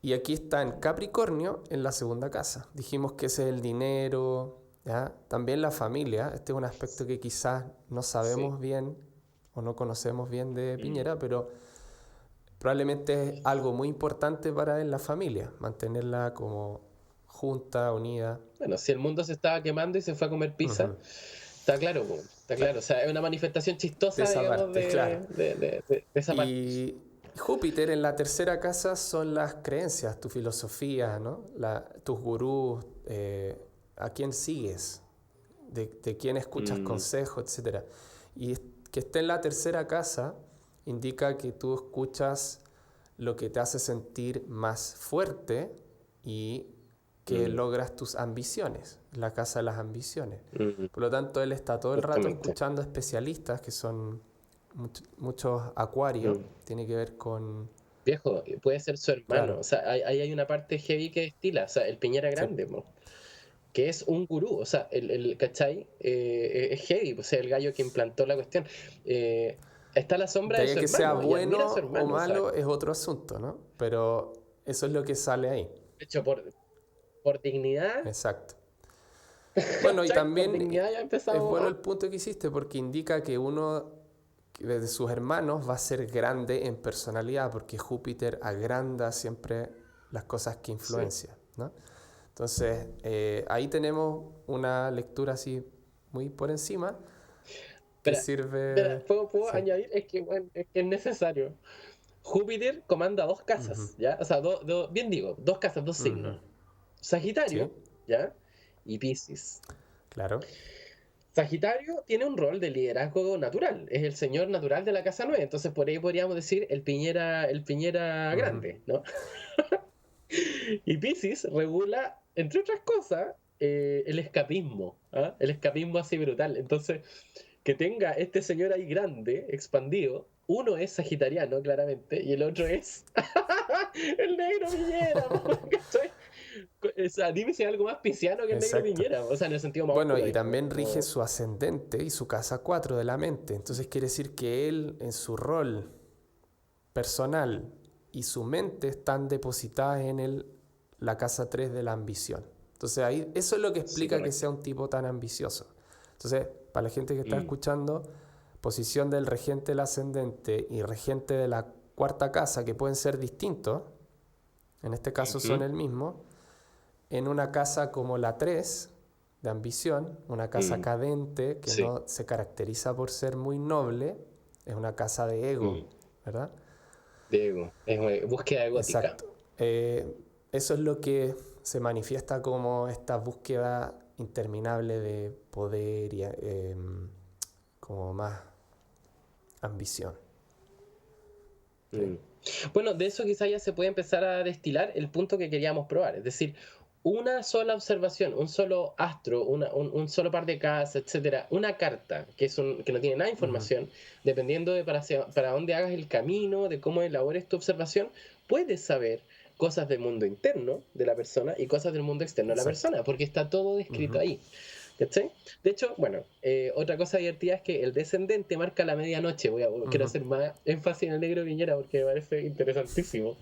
Speaker 2: Y aquí está en Capricornio, en la segunda casa. Dijimos que ese es el dinero, ¿ya? También la familia. Este es un aspecto que quizás no
Speaker 1: Sí.
Speaker 2: sabemos bien o no conocemos bien de
Speaker 1: Mm.
Speaker 2: Piñera, pero probablemente es algo muy importante para él la familia, mantenerla como junta, unida.
Speaker 1: Bueno, si el mundo se estaba quemando y se fue a comer pizza,
Speaker 2: Ujú.
Speaker 1: está claro, po. está claro. O sea, es una manifestación
Speaker 2: de
Speaker 1: chistosa,
Speaker 2: esa
Speaker 1: digamos,
Speaker 2: parte, claro.
Speaker 1: de esa parte.
Speaker 2: Y Júpiter en la tercera casa son las creencias, tu filosofía, ¿no? Tus gurús, a quién sigues, de quién escuchas
Speaker 1: Mm,
Speaker 2: consejos, etcétera. Y que esté en la tercera casa indica que tú escuchas lo que te hace sentir más fuerte y que
Speaker 1: mm,
Speaker 2: logras tus ambiciones, la casa de las ambiciones.
Speaker 1: mm,
Speaker 2: Por lo tanto, él está todo el rato
Speaker 1: justamente.
Speaker 2: escuchando especialistas que son muchos acuarios,
Speaker 1: Mm.
Speaker 2: tiene que ver con...
Speaker 1: Viejo, puede ser su hermano.
Speaker 2: Claro,
Speaker 1: O sea, ahí hay una parte heavy que destila. O sea, el Piñera
Speaker 2: sí.
Speaker 1: Grande, po, que es un gurú. O sea, ¿cachai? Es heavy. O sea, el gallo que implantó la cuestión. Eh, está a la sombra
Speaker 2: De
Speaker 1: de
Speaker 2: ahí a
Speaker 1: su
Speaker 2: que sea
Speaker 1: hermano y admira a su
Speaker 2: bueno o
Speaker 1: hermano. O sea,
Speaker 2: malo es otro asunto, ¿no? Pero eso es lo que sale ahí.
Speaker 1: de hecho, por dignidad,
Speaker 2: Exacto. Bueno, y
Speaker 1: ¿cachai? Por
Speaker 2: también
Speaker 1: dignidad ya
Speaker 2: es
Speaker 1: empezamos.
Speaker 2: bueno el punto que hiciste porque indica que uno de sus hermanos va a ser grande en personalidad porque Júpiter agranda siempre las cosas que
Speaker 1: Sí.
Speaker 2: influencia, ¿no? Entonces, ahí tenemos una lectura así muy por encima que
Speaker 1: Espera, espera,
Speaker 2: sirve...
Speaker 1: ¿puedo
Speaker 2: Sí.
Speaker 1: añadir? Es que, bueno, es que es necesario. Júpiter comanda dos
Speaker 2: Ujú,
Speaker 1: casas, ¿ya? O sea, bien digo, dos casas, dos
Speaker 2: ujú.
Speaker 1: signos.
Speaker 2: Sí,
Speaker 1: Sagitario, ¿ya? Y Piscis.
Speaker 2: claro.
Speaker 1: Sagitario tiene un rol de liderazgo natural, es el señor natural de la casa 9, entonces por ahí podríamos decir el Piñera
Speaker 2: Ujú,
Speaker 1: grande, ¿no? Y Piscis regula, entre otras cosas, el escapismo, ¿ah? El escapismo así brutal. Entonces, que tenga este señor ahí grande, expandido, uno es sagitariano, claramente, y el otro es el negro Piñera, po, ¿cachai? O sea, dime si hay algo más pisciano que el negro
Speaker 2: exacto.
Speaker 1: Piñera, o sea, en el sentido más
Speaker 2: Bueno,
Speaker 1: oscuro,
Speaker 2: y
Speaker 1: digamos.
Speaker 2: también rige
Speaker 1: Como...
Speaker 2: su ascendente y su casa 4 de la mente. Entonces quiere decir que él en su rol personal y su mente están depositadas en la casa 3 de la ambición. Entonces ahí, eso es lo que
Speaker 1: Sí,
Speaker 2: explica que
Speaker 1: correcto.
Speaker 2: sea un tipo tan ambicioso. Entonces, para la gente que está
Speaker 1: Mm,
Speaker 2: escuchando, posición del regente del ascendente y regente de la cuarta casa, que pueden ser distintos, en este caso son
Speaker 1: ujú,
Speaker 2: el mismo, en una casa como la 3 de ambición, una casa
Speaker 1: mm,
Speaker 2: cadente que
Speaker 1: sí.
Speaker 2: no se caracteriza por ser muy noble, es una casa de ego,
Speaker 1: Mm,
Speaker 2: ¿verdad?
Speaker 1: Diego, es búsqueda egótica.
Speaker 2: Exacto. Eh, Eso es lo que se manifiesta como esta búsqueda interminable de poder y como más ambición. ¿Sí?
Speaker 1: Mm. Bueno, de eso quizás ya se puede empezar a destilar el punto que queríamos probar, es decir, una sola observación, un solo astro, un solo par de casas, etcétera, una carta que no tiene nada de
Speaker 2: Ujú,
Speaker 1: información, dependiendo de para dónde hagas el camino, de cómo elabores tu observación, puedes saber cosas del mundo interno de la persona y cosas del mundo externo de la
Speaker 2: exacto.
Speaker 1: persona, porque está todo descrito
Speaker 2: Ujú,
Speaker 1: ahí. ¿Cachai? De hecho, bueno, otra cosa divertida es que el descendente marca la medianoche. Quiero
Speaker 2: ujú,
Speaker 1: hacer más énfasis en el negro Piñera porque me parece interesantísimo.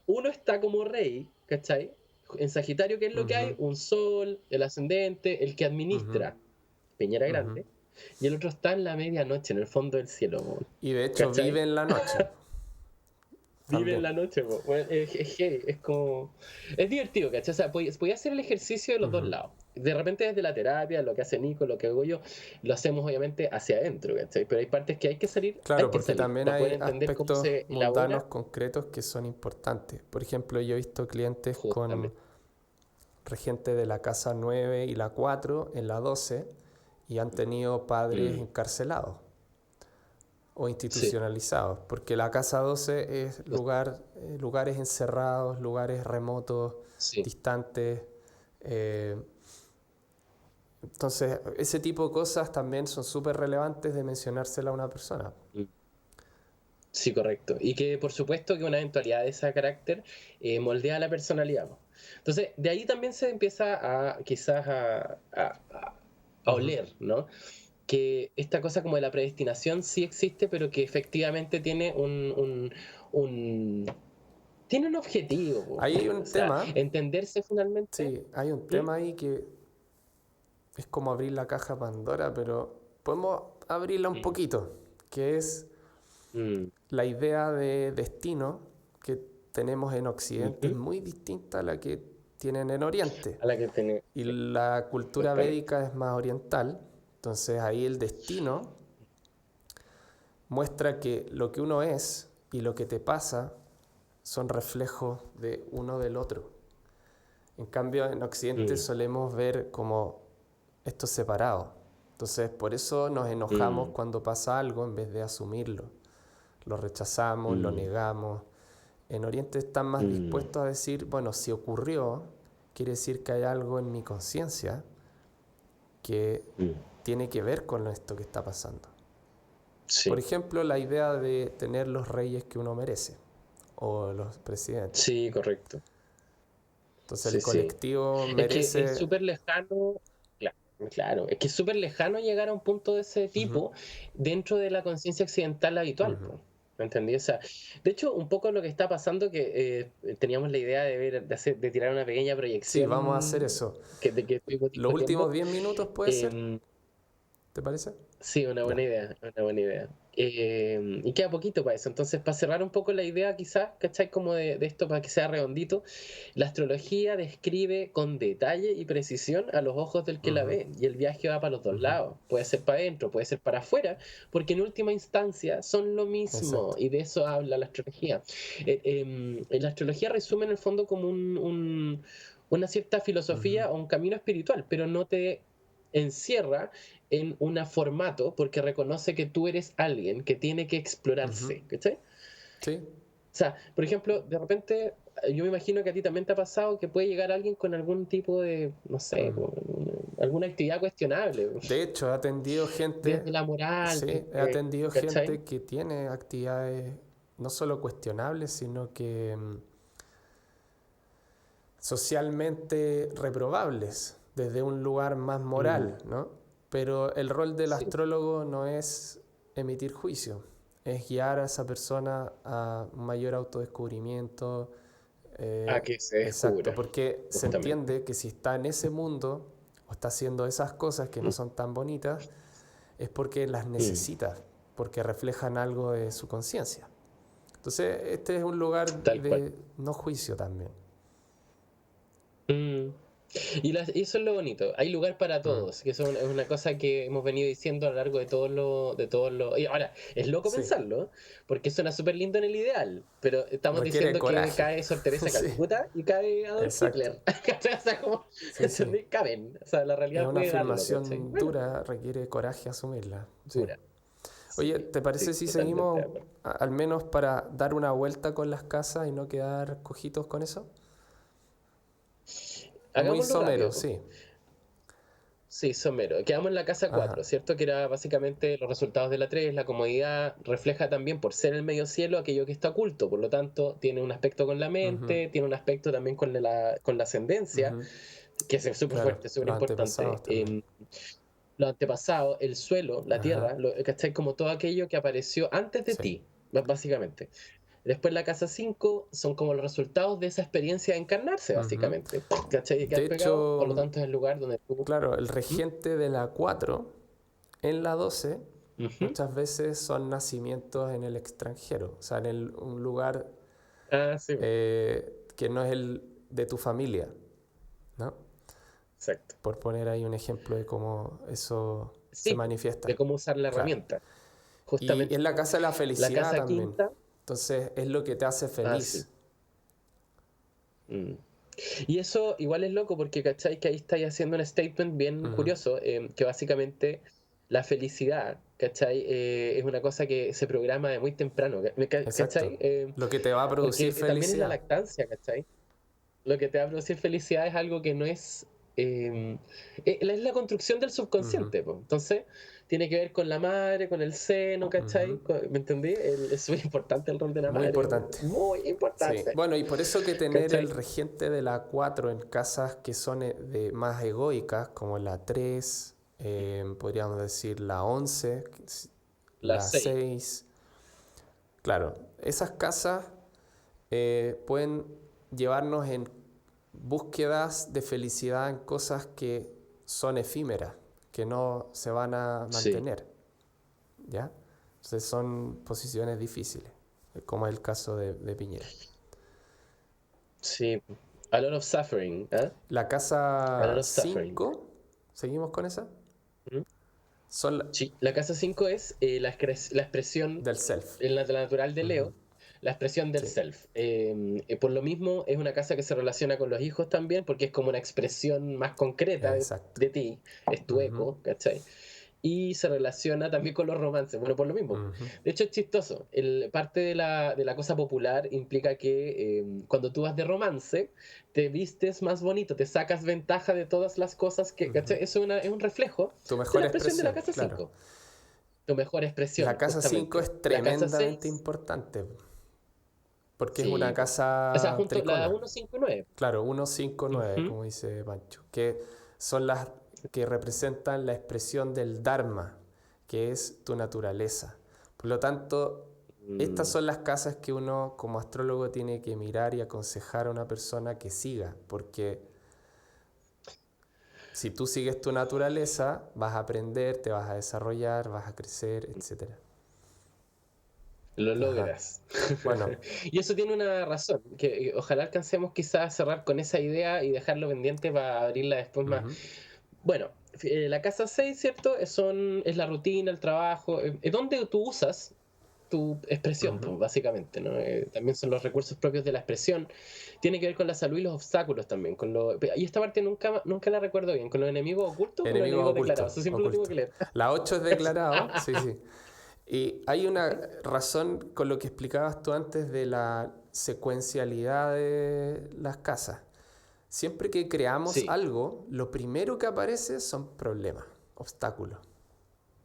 Speaker 1: Uno está como rey, ¿cachai? En Sagitario, ¿qué es lo que hay?
Speaker 2: ujú,
Speaker 1: Un sol, el ascendente, el que
Speaker 2: ujú,
Speaker 1: administra, Piñera
Speaker 2: ujú.
Speaker 1: Grande, y el otro está en la medianoche, en el fondo del cielo,
Speaker 2: Y de hecho vive
Speaker 1: ¿cachai?
Speaker 2: en la noche
Speaker 1: Vive en
Speaker 2: también.
Speaker 1: la noche, po. Bueno, es heavy, es como... Es divertido, ¿cachai? O sea, podía hacer el ejercicio de los dos
Speaker 2: Ujú.
Speaker 1: lados. De repente desde la terapia, lo que hace Nico, lo que hago yo, lo hacemos obviamente hacia adentro, ¿cachai? Pero hay partes que hay
Speaker 2: Claro,
Speaker 1: que
Speaker 2: porque
Speaker 1: salir
Speaker 2: también
Speaker 1: para poder
Speaker 2: hay
Speaker 1: entender cómo
Speaker 2: aspectos
Speaker 1: se
Speaker 2: mundanos
Speaker 1: elabora
Speaker 2: concretos que son importantes. Por ejemplo, yo he visto clientes con
Speaker 1: justamente.
Speaker 2: regente de la casa 9 y la 4 en la 12 y han tenido padres
Speaker 1: Mm,
Speaker 2: encarcelados o
Speaker 1: sí,
Speaker 2: institucionalizados, porque la casa 12 es lugares encerrados, lugares remotos,
Speaker 1: sí.
Speaker 2: distantes. eh, entonces, ese tipo de cosas también son súper relevantes de mencionársela a una persona.
Speaker 1: Mm. Sí, correcto. Y que por supuesto que una eventualidad de ese carácter moldea la personalidad, po. Entonces, de ahí también se empieza a quizás a
Speaker 2: Ujú.
Speaker 1: oler, ¿no? Que esta cosa como de la predestinación sí existe, pero que efectivamente tiene tiene un objetivo, po.
Speaker 2: Ahí hay
Speaker 1: O
Speaker 2: un
Speaker 1: sea,
Speaker 2: tema,
Speaker 1: entenderse finalmente.
Speaker 2: sí, hay un
Speaker 1: ¿Mm?
Speaker 2: tema ahí que es como abrir la caja Pandora, pero podemos abrirla un
Speaker 1: Mm,
Speaker 2: poquito, que es
Speaker 1: mm,
Speaker 2: la idea de destino que tenemos en Occidente es
Speaker 1: ujú.
Speaker 2: muy distinta a la que tienen en Oriente.
Speaker 1: A la que tiene.
Speaker 2: Y la cultura
Speaker 1: Exactamente.
Speaker 2: védica es más oriental. Entonces ahí el destino muestra que lo que uno es y lo que te pasa son reflejos de uno del otro. En cambio, en Occidente solemos ver como esto separado. Entonces, por eso nos enojamos cuando pasa algo en vez de asumirlo. Lo rechazamos, lo negamos. En Oriente están más dispuestos a decir, bueno, si ocurrió, quiere decir que hay algo en mi conciencia que tiene que ver con esto que está pasando.
Speaker 1: Sí.
Speaker 2: Por ejemplo, la idea de tener los reyes que uno merece, o los presidentes.
Speaker 1: Sí, correcto.
Speaker 2: Entonces
Speaker 1: Sí,
Speaker 2: el
Speaker 1: sí.
Speaker 2: colectivo
Speaker 1: Es que es
Speaker 2: merece...
Speaker 1: súper lejano, claro, es que es súper lejano llegar a un punto de ese
Speaker 2: Ujú,
Speaker 1: tipo dentro de la conciencia occidental habitual,
Speaker 2: ujú.
Speaker 1: po. ¿Me entendí? O sea, de hecho, un poco lo que está pasando que teníamos la idea de ver, de tirar una pequeña
Speaker 2: Sí, vamos a hacer
Speaker 1: proyección
Speaker 2: eso.
Speaker 1: de que estuvimos
Speaker 2: Los últimos
Speaker 1: discutiendo.
Speaker 2: 10 minutos puede ser,
Speaker 1: em,
Speaker 2: ¿te parece?
Speaker 1: Sí, una
Speaker 2: Ya.
Speaker 1: buena idea, una buena idea. Y queda poquito para eso. Entonces, para cerrar un poco la idea, quizás, ¿cachai? Como de esto, para que sea redondito, la astrología describe con detalle y precisión a los ojos del que la
Speaker 2: Ujú,
Speaker 1: ve. Y el viaje va para los dos
Speaker 2: ujú.
Speaker 1: lados. Puede ser para adentro, puede ser para afuera, porque en última instancia son lo mismo.
Speaker 2: Exacto.
Speaker 1: Y de eso habla la astrología. La astrología resume en el fondo como una cierta
Speaker 2: Ujú,
Speaker 1: filosofía o un camino espiritual, pero no te encierra en un formato porque reconoce que tú eres alguien que tiene que
Speaker 2: ujú.
Speaker 1: explorarse, ¿cachai?
Speaker 2: Sí,
Speaker 1: O sea, por ejemplo, de repente, yo me imagino que a ti también te ha pasado que puede llegar alguien con algún tipo de, no sé,
Speaker 2: mm.
Speaker 1: alguna actividad cuestionable,
Speaker 2: De hecho, he atendido gente,
Speaker 1: desde la moral,
Speaker 2: sí, he atendido
Speaker 1: ¿cachai?
Speaker 2: gente que tiene actividades no solo cuestionables, sino que socialmente reprobables, desde un lugar más
Speaker 1: Mm,
Speaker 2: moral, ¿no? Pero el rol del
Speaker 1: sí.
Speaker 2: astrólogo no es emitir juicio, es guiar a esa persona a un mayor autodescubrimiento.
Speaker 1: A que se
Speaker 2: Exacto,
Speaker 1: descubra,
Speaker 2: porque se
Speaker 1: justamente.
Speaker 2: entiende que si está en ese mundo o está haciendo esas cosas que no
Speaker 1: Mm,
Speaker 2: son tan bonitas, es porque las
Speaker 1: mm,
Speaker 2: necesita, porque reflejan algo de su conciencia. Entonces, este es un lugar
Speaker 1: tal cual.
Speaker 2: de no juicio también.
Speaker 1: Mm. Y eso es lo bonito, hay lugar para
Speaker 2: Mm,
Speaker 1: todos, que eso es una cosa que hemos venido diciendo a lo largo de todos los. Y ahora, es loco
Speaker 2: sí,
Speaker 1: pensarlo, porque suena súper lindo en el ideal, pero estamos
Speaker 2: requiere
Speaker 1: diciendo que
Speaker 2: coraje.
Speaker 1: cae Sor Teresa de
Speaker 2: Sí,
Speaker 1: Calcuta y cae Adolf
Speaker 2: exacto.
Speaker 1: Hitler. ¿Cachai? O sea, como,
Speaker 2: Sí, sí.
Speaker 1: ¿entendés? Caben. O sea, la
Speaker 2: Es
Speaker 1: realidad
Speaker 2: una
Speaker 1: puede darlo, ¿cachai?
Speaker 2: afirmación
Speaker 1: Bueno,
Speaker 2: dura, requiere coraje asumirla. Sí.
Speaker 1: dura. Sí,
Speaker 2: Oye, ¿te parece
Speaker 1: sí,
Speaker 2: si
Speaker 1: totalmente de
Speaker 2: seguimos
Speaker 1: acuerdo.
Speaker 2: al menos para dar una vuelta con las casas y no quedar cojitos con eso? Es muy
Speaker 1: Hagámoslo
Speaker 2: somero,
Speaker 1: rápido, po.
Speaker 2: sí.
Speaker 1: Sí, somero. Quedamos en la casa
Speaker 2: Ajá.
Speaker 1: 4, ¿cierto? Que era básicamente los resultados de la 3. La comodidad refleja también, por ser el medio cielo, aquello que está oculto. Por lo tanto, tiene un aspecto con la
Speaker 2: Ujú,
Speaker 1: mente, tiene un aspecto también con la ascendencia,
Speaker 2: ujú.
Speaker 1: que es súper
Speaker 2: Claro,
Speaker 1: fuerte, súper
Speaker 2: los
Speaker 1: importante.
Speaker 2: antepasados también.
Speaker 1: Los antepasados, el suelo, la
Speaker 2: Ajá.
Speaker 1: tierra, ¿cachai? Como todo aquello que apareció antes de
Speaker 2: Sí.
Speaker 1: ti, básicamente. Después la casa 5 son como los resultados de esa experiencia de encarnarse,
Speaker 2: Ujú.
Speaker 1: básicamente. ¿Cachai? Y
Speaker 2: De
Speaker 1: quedar pegado. Por lo
Speaker 2: hecho,
Speaker 1: tanto, es el lugar donde tú.
Speaker 2: claro, el
Speaker 1: ¿Mm?
Speaker 2: regente de la 4 en la 12
Speaker 1: Ujú.
Speaker 2: muchas veces son nacimientos en el extranjero, o sea, en un lugar
Speaker 1: Ah, sí,
Speaker 2: que no es el de tu familia, ¿no?
Speaker 1: exacto.
Speaker 2: Por poner ahí un ejemplo de cómo eso se
Speaker 1: Sí,
Speaker 2: manifiesta.
Speaker 1: de cómo usar la
Speaker 2: Claro.
Speaker 1: herramienta.
Speaker 2: Y
Speaker 1: Justamente.
Speaker 2: es la casa de la
Speaker 1: La
Speaker 2: felicidad
Speaker 1: casa
Speaker 2: también.
Speaker 1: quinta,
Speaker 2: Entonces es lo que te hace
Speaker 1: ah, sí.
Speaker 2: feliz.
Speaker 1: Mm. Y eso igual es loco porque, ¿cachai? Que ahí estáis haciendo un statement bien
Speaker 2: Ujú.
Speaker 1: curioso, que básicamente la felicidad, ¿cachai? Es una cosa que se programa de muy temprano,
Speaker 2: Exacto.
Speaker 1: ¿cachai?
Speaker 2: Lo que te va a producir
Speaker 1: Porque también es la
Speaker 2: felicidad.
Speaker 1: lactancia, ¿cachai? Lo que te va a producir felicidad es algo que no es. Es la construcción del
Speaker 2: Ujú,
Speaker 1: subconsciente, po. Entonces, tiene que ver con la madre, con el seno,
Speaker 2: ujú.
Speaker 1: ¿cachai? ¿Me entendí? Es muy importante el rol de la
Speaker 2: Muy
Speaker 1: madre,
Speaker 2: importante.
Speaker 1: muy
Speaker 2: Sí.
Speaker 1: importante,
Speaker 2: Bueno, y por eso que tener el
Speaker 1: ¿cachai?
Speaker 2: regente de la 4 en casas que son más egoicas, como la 3 podríamos decir la 11
Speaker 1: La
Speaker 2: la
Speaker 1: 6.
Speaker 2: 6. Claro, esas casas pueden llevarnos en búsquedas de felicidad en cosas que son efímeras, que no se van a
Speaker 1: Sí,
Speaker 2: mantener, ¿ya? Entonces son posiciones difíciles, como es el caso de Piñera.
Speaker 1: sí. A lot of suffering, ¿eh?
Speaker 2: La
Speaker 1: A lot
Speaker 2: casa
Speaker 1: of suffering.
Speaker 2: 5, ¿seguimos con esa?
Speaker 1: ¿Mm?
Speaker 2: Son
Speaker 1: Sí, la casa 5 es la expresión
Speaker 2: del self.
Speaker 1: en la natural de
Speaker 2: Ujú.
Speaker 1: Leo, la expresión del
Speaker 2: Sí,
Speaker 1: self. Por lo mismo, es una casa que se relaciona con los hijos también, porque es como una expresión más concreta
Speaker 2: exacto.
Speaker 1: de ti, es tu
Speaker 2: Ujú,
Speaker 1: eco, ¿cachai? Y se relaciona también con los romances, bueno, por lo mismo.
Speaker 2: ujú.
Speaker 1: De hecho, es chistoso. Parte de la cosa popular implica que cuando tú vas de romance, te vistes más bonito, te sacas ventaja de todas las cosas que,
Speaker 2: Ujú.
Speaker 1: ¿cachai? Es un reflejo
Speaker 2: Tu
Speaker 1: de
Speaker 2: mejor
Speaker 1: la expresión de la
Speaker 2: expresión,
Speaker 1: casa
Speaker 2: claro.
Speaker 1: 5, tu mejor
Speaker 2: La
Speaker 1: expresión,
Speaker 2: casa 5
Speaker 1: justamente.
Speaker 2: es
Speaker 1: La casa
Speaker 2: tremendamente
Speaker 1: 6
Speaker 2: importante porque es una
Speaker 1: sí, po. O sea,
Speaker 2: casa
Speaker 1: junto la
Speaker 2: tricona.
Speaker 1: 1, 5 y 9.
Speaker 2: Claro, 1, 5, 9,
Speaker 1: Ujú.
Speaker 2: como dice Pancho, que son las que representan la expresión del Dharma, que es tu naturaleza. Por lo tanto, estas
Speaker 1: Mm,
Speaker 2: son las casas que uno como astrólogo tiene que mirar y aconsejar a una persona que siga, porque si tú sigues tu naturaleza, vas a aprender, te vas a desarrollar, vas a crecer, etc.
Speaker 1: lo
Speaker 2: Ajá.
Speaker 1: logras.
Speaker 2: Bueno,
Speaker 1: Y eso tiene una razón, que ojalá alcancemos quizás a cerrar con esa idea y dejarlo pendiente para abrirla después más.
Speaker 2: ujú.
Speaker 1: Bueno, la casa 6, ¿cierto? Es la rutina, el trabajo, es donde tú usas tu expresión,
Speaker 2: Ujú.
Speaker 1: pues, básicamente, ¿no? También son los recursos propios de la expresión. Tiene que ver con la salud y los obstáculos también. Y esta parte nunca la recuerdo bien. ¿Con los enemigos ocultos o con los
Speaker 2: Enemigo
Speaker 1: enemigos declarados?
Speaker 2: oculto,
Speaker 1: Eso siempre lo tengo
Speaker 2: oculto.
Speaker 1: que leer.
Speaker 2: La 8 es declarado, sí, sí. Y hay una razón con lo que explicabas tú antes de la secuencialidad de las casas. Siempre que creamos
Speaker 1: Sí,
Speaker 2: algo, lo primero que aparece son problemas, obstáculos,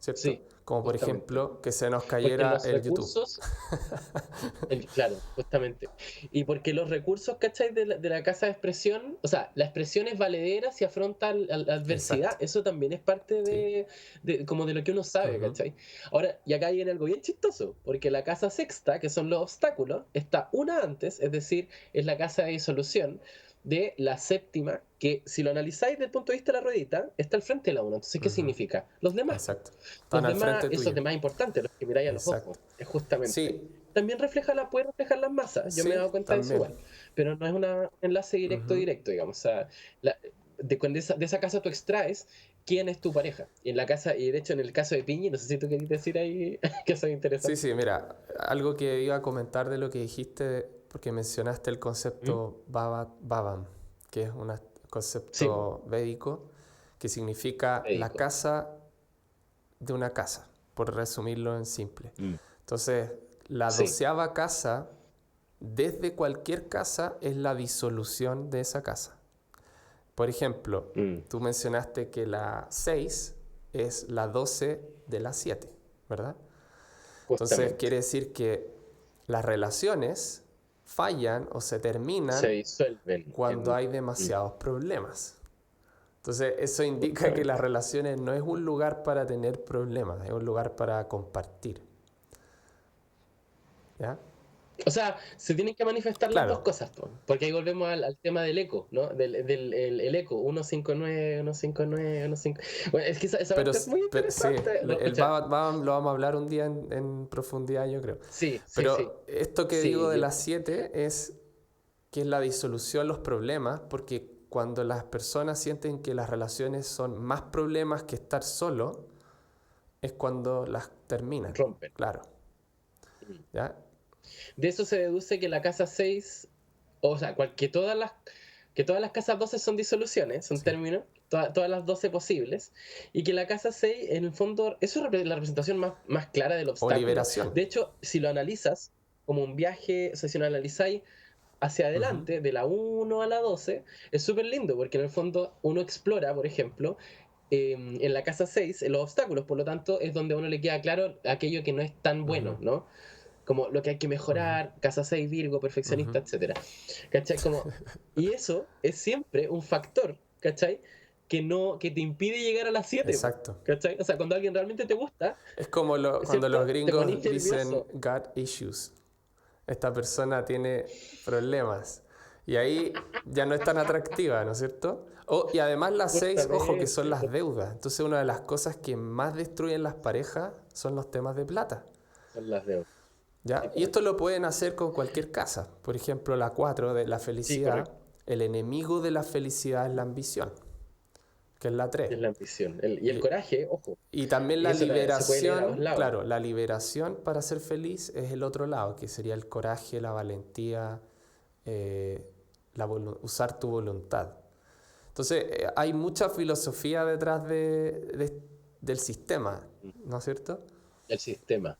Speaker 2: ¿cierto?
Speaker 1: sí,
Speaker 2: Como por
Speaker 1: justamente.
Speaker 2: ejemplo que se nos
Speaker 1: Porque
Speaker 2: cayera
Speaker 1: los
Speaker 2: el YouTube.
Speaker 1: recursos, claro, justamente. Y porque los recursos, ¿cachai? De la casa de expresión, o sea, la expresión es valedera si afronta la adversidad.
Speaker 2: Exacto,
Speaker 1: Eso también es parte
Speaker 2: sí.
Speaker 1: como de lo que uno sabe,
Speaker 2: Ujú.
Speaker 1: ¿cachai? Ahora, y acá viene algo bien chistoso, porque la casa sexta, que son los obstáculos, está una antes, es decir, es la casa de disolución de la séptima, que si lo analizáis desde el punto de vista de la ruedita, está al frente de la 1. Entonces, ¿qué
Speaker 2: Ujú.
Speaker 1: significa? Los demás, po.
Speaker 2: Exacto.
Speaker 1: Los
Speaker 2: Están al
Speaker 1: demás,
Speaker 2: frente
Speaker 1: esos
Speaker 2: tuyo.
Speaker 1: demás importantes, los que miráis a los ojos,
Speaker 2: Exacto.
Speaker 1: es justamente.
Speaker 2: Sí,
Speaker 1: También puede reflejar las masas, yo me he
Speaker 2: sí,
Speaker 1: dado cuenta de eso
Speaker 2: también.
Speaker 1: igual, pero no es un enlace
Speaker 2: Ujú.
Speaker 1: directo, digamos. O sea, de esa casa tú extraes quién es tu pareja. Y en la casa, y de hecho en el caso de Piñi, no sé si tú querías decir ahí que eso es
Speaker 2: Sí,
Speaker 1: interesante.
Speaker 2: sí, mira, algo que iba a comentar de lo que dijiste, porque mencionaste el
Speaker 1: ¿Mm?
Speaker 2: concepto Bhavam, que es un
Speaker 1: Sí, po,
Speaker 2: concepto védico que significa la
Speaker 1: médico.
Speaker 2: casa de una casa, por resumirlo en simple.
Speaker 1: Mm.
Speaker 2: Entonces, la
Speaker 1: Sí.
Speaker 2: 12ª casa, desde cualquier casa, es la disolución de esa casa. Por ejemplo,
Speaker 1: Mm.
Speaker 2: tú mencionaste que la 6 es la 12 de la 7, ¿verdad? Entonces
Speaker 1: Justamente.
Speaker 2: quiere decir que las relaciones fallan o se
Speaker 1: Se
Speaker 2: terminan
Speaker 1: disuelven
Speaker 2: cuando
Speaker 1: en.
Speaker 2: hay
Speaker 1: Mm,
Speaker 2: demasiados problemas. Entonces eso indica que las
Speaker 1: justamente.
Speaker 2: relaciones no es un lugar para tener problemas, es un lugar para compartir. ¿Ya?
Speaker 1: O sea, se tienen que manifestar las dos
Speaker 2: Claro,
Speaker 1: cosas, po, porque ahí volvemos al tema del eco, ¿no? El eco, 159, 159, 159. Bueno, es que esa
Speaker 2: pero,
Speaker 1: parte es muy
Speaker 2: sí,
Speaker 1: interesante.
Speaker 2: el Baba lo vamos a hablar un día en profundidad, yo creo.
Speaker 1: Sí, sí, sí.
Speaker 2: Pero esto que digo
Speaker 1: Sí,
Speaker 2: de las 7 es que es la disolución de los problemas, porque cuando las personas sienten que las relaciones son más problemas que estar solo, es cuando las terminan,
Speaker 1: rompen.
Speaker 2: claro,
Speaker 1: Mm.
Speaker 2: ¿ya?
Speaker 1: De eso se deduce que la casa 6, o sea, que todas las casas 12 son disoluciones, son
Speaker 2: Sí.
Speaker 1: términos, todas las 12 posibles, y que la casa 6, en el fondo, eso es la representación más clara del
Speaker 2: O
Speaker 1: obstáculo.
Speaker 2: liberación.
Speaker 1: De hecho, si lo analizas como un viaje, o sea, si lo analizáis hacia
Speaker 2: Ujú,
Speaker 1: adelante, de la 1 a la 12, es súper lindo, porque en el fondo uno explora, por ejemplo, en la casa 6 en los obstáculos, por lo tanto, es donde a uno le queda claro aquello que no es tan
Speaker 2: ujú,
Speaker 1: bueno, ¿no? Como lo que hay que
Speaker 2: ujú,
Speaker 1: mejorar, casa 6 Virgo,
Speaker 2: ujú.
Speaker 1: perfeccionista, etcétera. ¿Cachai? Y eso es siempre un factor, ¿cachai? Que te impide llegar a las 7, po,
Speaker 2: Exacto.
Speaker 1: ¿cachai? O sea, cuando alguien realmente te gusta,
Speaker 2: Es como cuando los
Speaker 1: ¿cierto? Te
Speaker 2: gringos
Speaker 1: ponís
Speaker 2: dicen
Speaker 1: nervioso.
Speaker 2: got issues. Esta persona tiene problemas. Y ahí ya no es tan atractiva, ¿no es cierto? Y además las 6, ojo, que son
Speaker 1: Justamente,
Speaker 2: las deudas. Entonces una de las cosas que más destruyen las parejas son los temas de plata.
Speaker 1: son las de. Sí,
Speaker 2: ¿Ya? Y esto lo pueden hacer con cualquier casa. Por ejemplo, la 4 de la
Speaker 1: sí,
Speaker 2: felicidad.
Speaker 1: correcto.
Speaker 2: El enemigo de la felicidad es la ambición. que es la
Speaker 1: Es
Speaker 2: 3.
Speaker 1: la ambición. Y el
Speaker 2: Y,
Speaker 1: coraje, ojo.
Speaker 2: y también
Speaker 1: Y
Speaker 2: la
Speaker 1: eso se puede leer a dos
Speaker 2: liberación,
Speaker 1: lados.
Speaker 2: claro, la liberación para ser feliz es el otro lado, que sería el coraje, la valentía, eh, usar tu voluntad. Entonces, hay mucha filosofía detrás del sistema, ¿no es cierto?
Speaker 1: El sistema.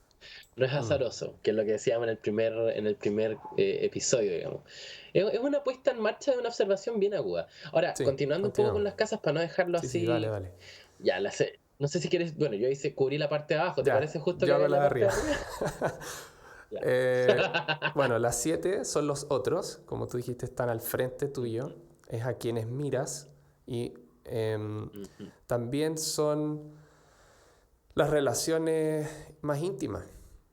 Speaker 1: No es
Speaker 2: Mm,
Speaker 1: azaroso, que es lo que decíamos en el primer episodio, digamos. Es una puesta en marcha de una observación bien aguda. Ahora,
Speaker 2: sí,
Speaker 1: continuando un poco con
Speaker 2: continuamos.
Speaker 1: las casas, para no dejarlo
Speaker 2: Sí, sí, dale,
Speaker 1: así,
Speaker 2: dale.
Speaker 1: ya la sé. No sé si quieres, bueno, yo hice cubrí la parte de abajo, ¿te
Speaker 2: Ya,
Speaker 1: parece justo
Speaker 2: yo
Speaker 1: que
Speaker 2: hago
Speaker 1: hagáis
Speaker 2: la
Speaker 1: la
Speaker 2: de
Speaker 1: parte de
Speaker 2: arriba.
Speaker 1: arriba? Ya.
Speaker 2: Bueno, las 7 son los otros, como tú dijiste, están al frente tuyo,
Speaker 1: Ujú,
Speaker 2: es a quienes miras y
Speaker 1: ujú,
Speaker 2: también son las relaciones más íntimas,